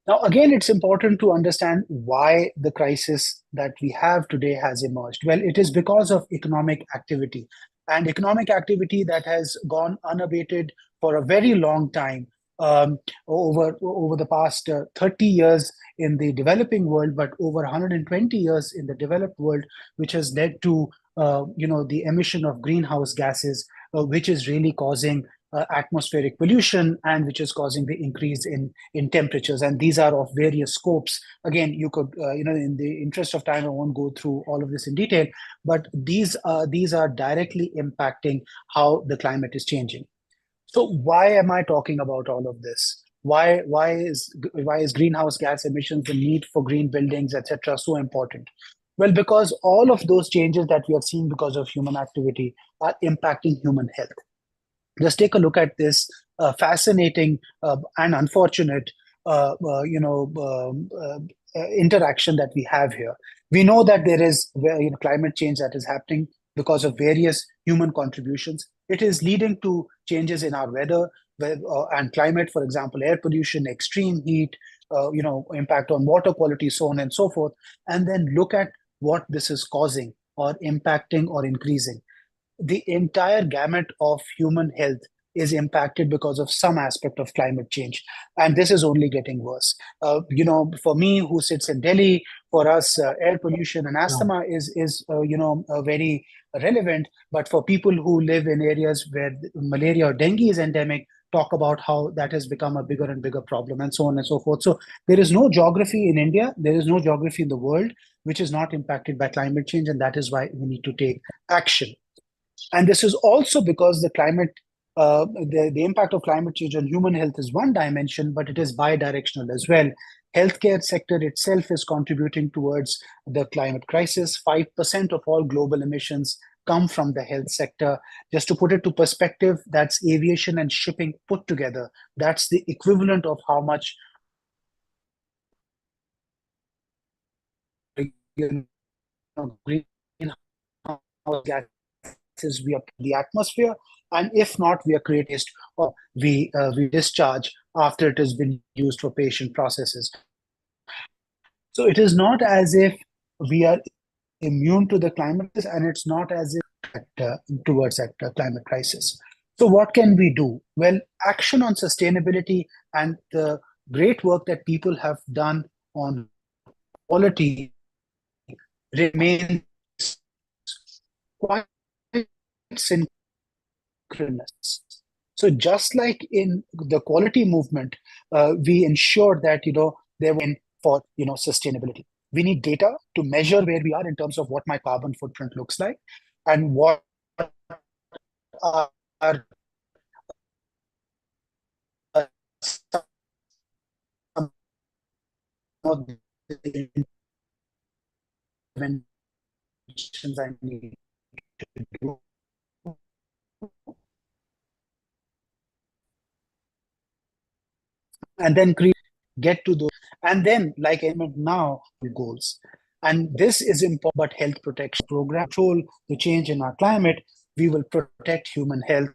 Now, again, it's important to understand why the crisis that we have today has emerged. Well, it is because of economic activity, and economic activity that has gone unabated for a very long time over the past 30 years in the developing world, but over 120 years in the developed world, which has led to the emission of greenhouse gases, which is really causing atmospheric pollution and which is causing the increase in temperatures. And these are of various scopes. Again, you could, in the interest of time, I won't go through all of this in detail, but these are directly impacting how the climate is changing. So why am I talking about all of this? Why is greenhouse gas emissions, the need for green buildings, etc., so important? Well, because all of those changes that we are seeing because of human activity are impacting human health. Just take a look at this fascinating and unfortunate interaction that we have here. We know that there is climate change that is happening because of various human contributions. It is leading to changes in our weather and climate, for example, air pollution, extreme heat, impact on water quality, so on and so forth. And then look at what this is causing or impacting or increasing. The entire gamut of human health is impacted because of some aspect of climate change. And this is only getting worse. For me, who sits in Delhi, for us, air pollution and asthma is very relevant. But for people who live in areas where malaria or dengue is endemic, talk about how that has become a bigger and bigger problem, and so on and so forth. So there is no geography in India, there is no geography in the world which is not impacted by climate change, and that is why we need to take action. And this is also because the impact of climate change on human health is one dimension, but it is bi-directional as well. Healthcare sector itself is contributing towards the climate crisis. 5% of all global emissions come from the health sector. Just to put it to perspective, that's aviation and shipping put together. That's the equivalent of how much greenhouse gases we are in the atmosphere, and if not, we are creating or we discharge after it has been used for patient processes. So it is not as if we are immune to the climate crisis, and it's not as if towards that climate crisis. So what can we do? Well, action on sustainability and the great work that people have done on quality remains quite synchronous. So just like in the quality movement, we ensure that there were for sustainability. We need data to measure where we are in terms of what my carbon footprint looks like and what are some of the interventions I need to do. And then get to those, and then like I meant now, goals. And this is important, but health protection program control the change in our climate, we will protect human health,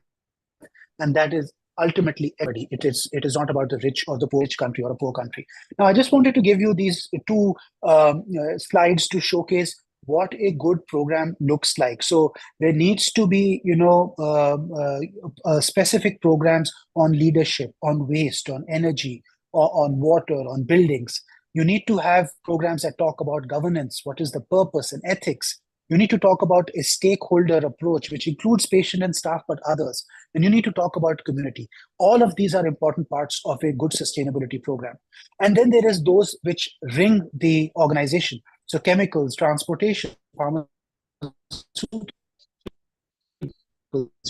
and that is ultimately everybody. It is not about the rich or the poor, rich country or a poor country. Now, I just wanted to give you these two slides to showcase what a good program looks like. So there needs to be, specific programs on leadership, on waste, on energy, or on water, on buildings. You need to have programs that talk about governance, what is the purpose and ethics. You need to talk about a stakeholder approach, which includes patient and staff, but others. And you need to talk about community. All of these are important parts of a good sustainability program. And then there is those which ring the organization. So chemicals, transportation, pharmaceuticals,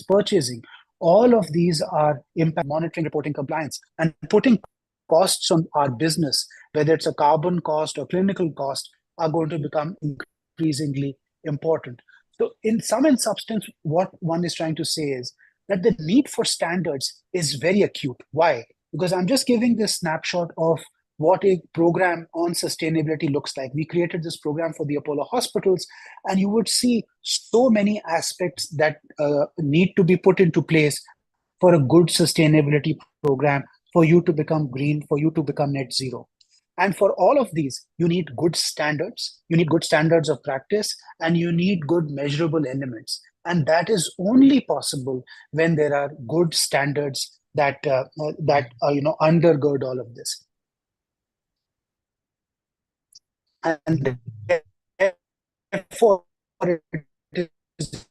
purchasing, all of these are impact monitoring, reporting, compliance, and putting costs on our business, whether it's a carbon cost or clinical cost, are going to become increasingly important. So in sum and substance, what one is trying to say is that the need for standards is very acute. Why? Because I'm just giving this snapshot of what a program on sustainability looks like. We created this program for the Apollo hospitals, and you would see so many aspects that need to be put into place for a good sustainability program, for you to become green, for you to become net zero. And for all of these, you need good standards, you need good standards of practice, and you need good measurable elements. And that is only possible when there are good standards that undergird all of this. And therefore, it is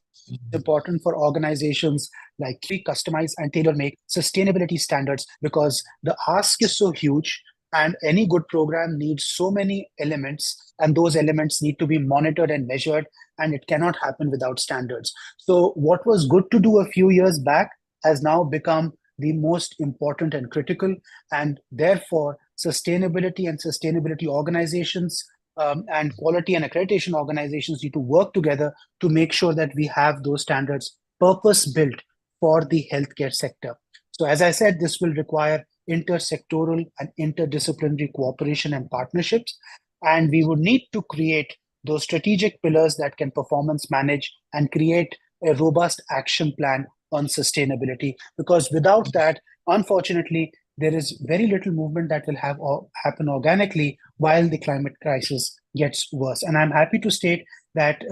important for organizations like we customize and tailor-make sustainability standards, because the ask is so huge and any good program needs so many elements, and those elements need to be monitored and measured, and it cannot happen without standards. So what was good to do a few years back has now become the most important and critical, and therefore sustainability and sustainability organizations and quality and accreditation organizations need to work together to make sure that we have those standards purpose-built for the healthcare sector. So as I said, this will require intersectoral and interdisciplinary cooperation and partnerships, and we would need to create those strategic pillars that can performance manage and create a robust action plan on sustainability, because without that, unfortunately, there is very little movement that will happen organically while the climate crisis gets worse. And I'm happy to state that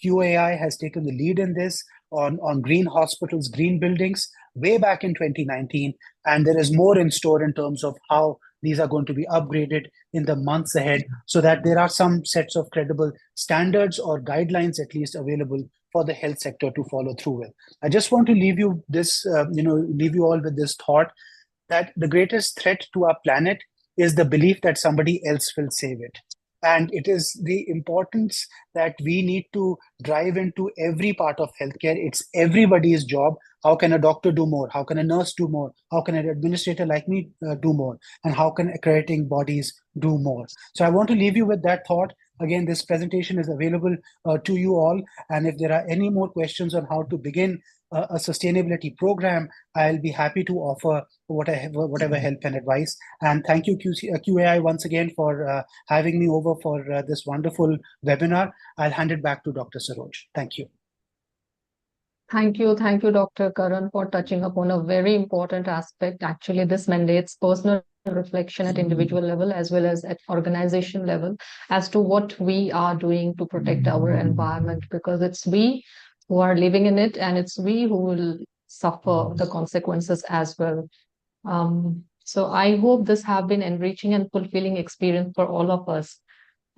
QAI has taken the lead in this on green hospitals, green buildings, way back in 2019. And there is more in store in terms of how these are going to be upgraded in the months ahead, so that there are some sets of credible standards or guidelines at least available for the health sector to follow through with. I just want to leave you this, leave you all with this thought that the greatest threat to our planet is the belief that somebody else will save it. And it is the importance that we need to drive into every part of healthcare. It's everybody's job. How can a doctor do more? How can a nurse do more? How can an administrator like me do more? And how can accrediting bodies do more? So I want to leave you with that thought. Again, this presentation is available to you all. And if there are any more questions on how to begin a sustainability program, I'll be happy to offer whatever help and advice. And thank you, QAI, once again for having me over for this wonderful webinar. I'll hand it back to Dr. Saroj. Thank you. Thank you, Dr. Karan, for touching upon a very important aspect. Actually, this mandates personal reflection at individual level as well as at organization level as to what we are doing to protect our environment, because it's we who are living in it, and it's we who will suffer the consequences as well. So I hope this have been enriching and fulfilling experience for all of us.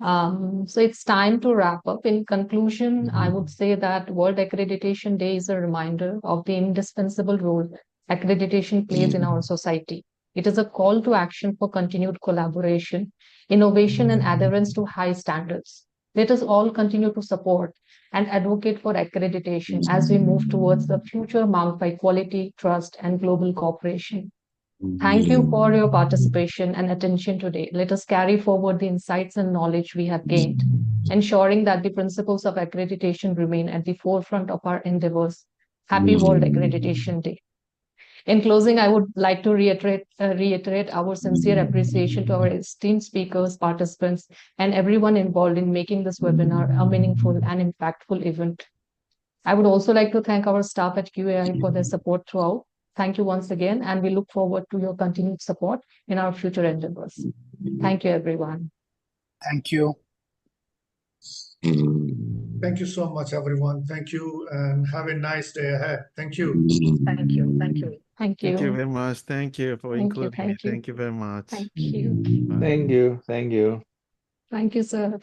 So it's time to wrap up. In conclusion, I would say that World Accreditation Day is a reminder of the indispensable role accreditation plays in our society. It is a call to action for continued collaboration, innovation, and adherence to high standards. Let us all continue to support and advocate for accreditation as we move towards the future marked by quality, trust, and global cooperation. Thank you for your participation and attention today. Let us carry forward the insights and knowledge we have gained, ensuring that the principles of accreditation remain at the forefront of our endeavors. Happy World Accreditation Day. In closing, I would like to reiterate our sincere appreciation to our esteemed speakers, participants, and everyone involved in making this webinar a meaningful and impactful event. I would also like to thank our staff at QAI for their support throughout. Thank you once again, and we look forward to your continued support in our future endeavors. Thank you, everyone. Thank you. Thank you so much, everyone. Thank you, and have a nice day ahead. Thank you. Thank you. Thank you. Thank you. Thank you very much. Thank you for including me. Thank you. Thank you very much. Thank you. Thank you. Thank you. Thank you, sir.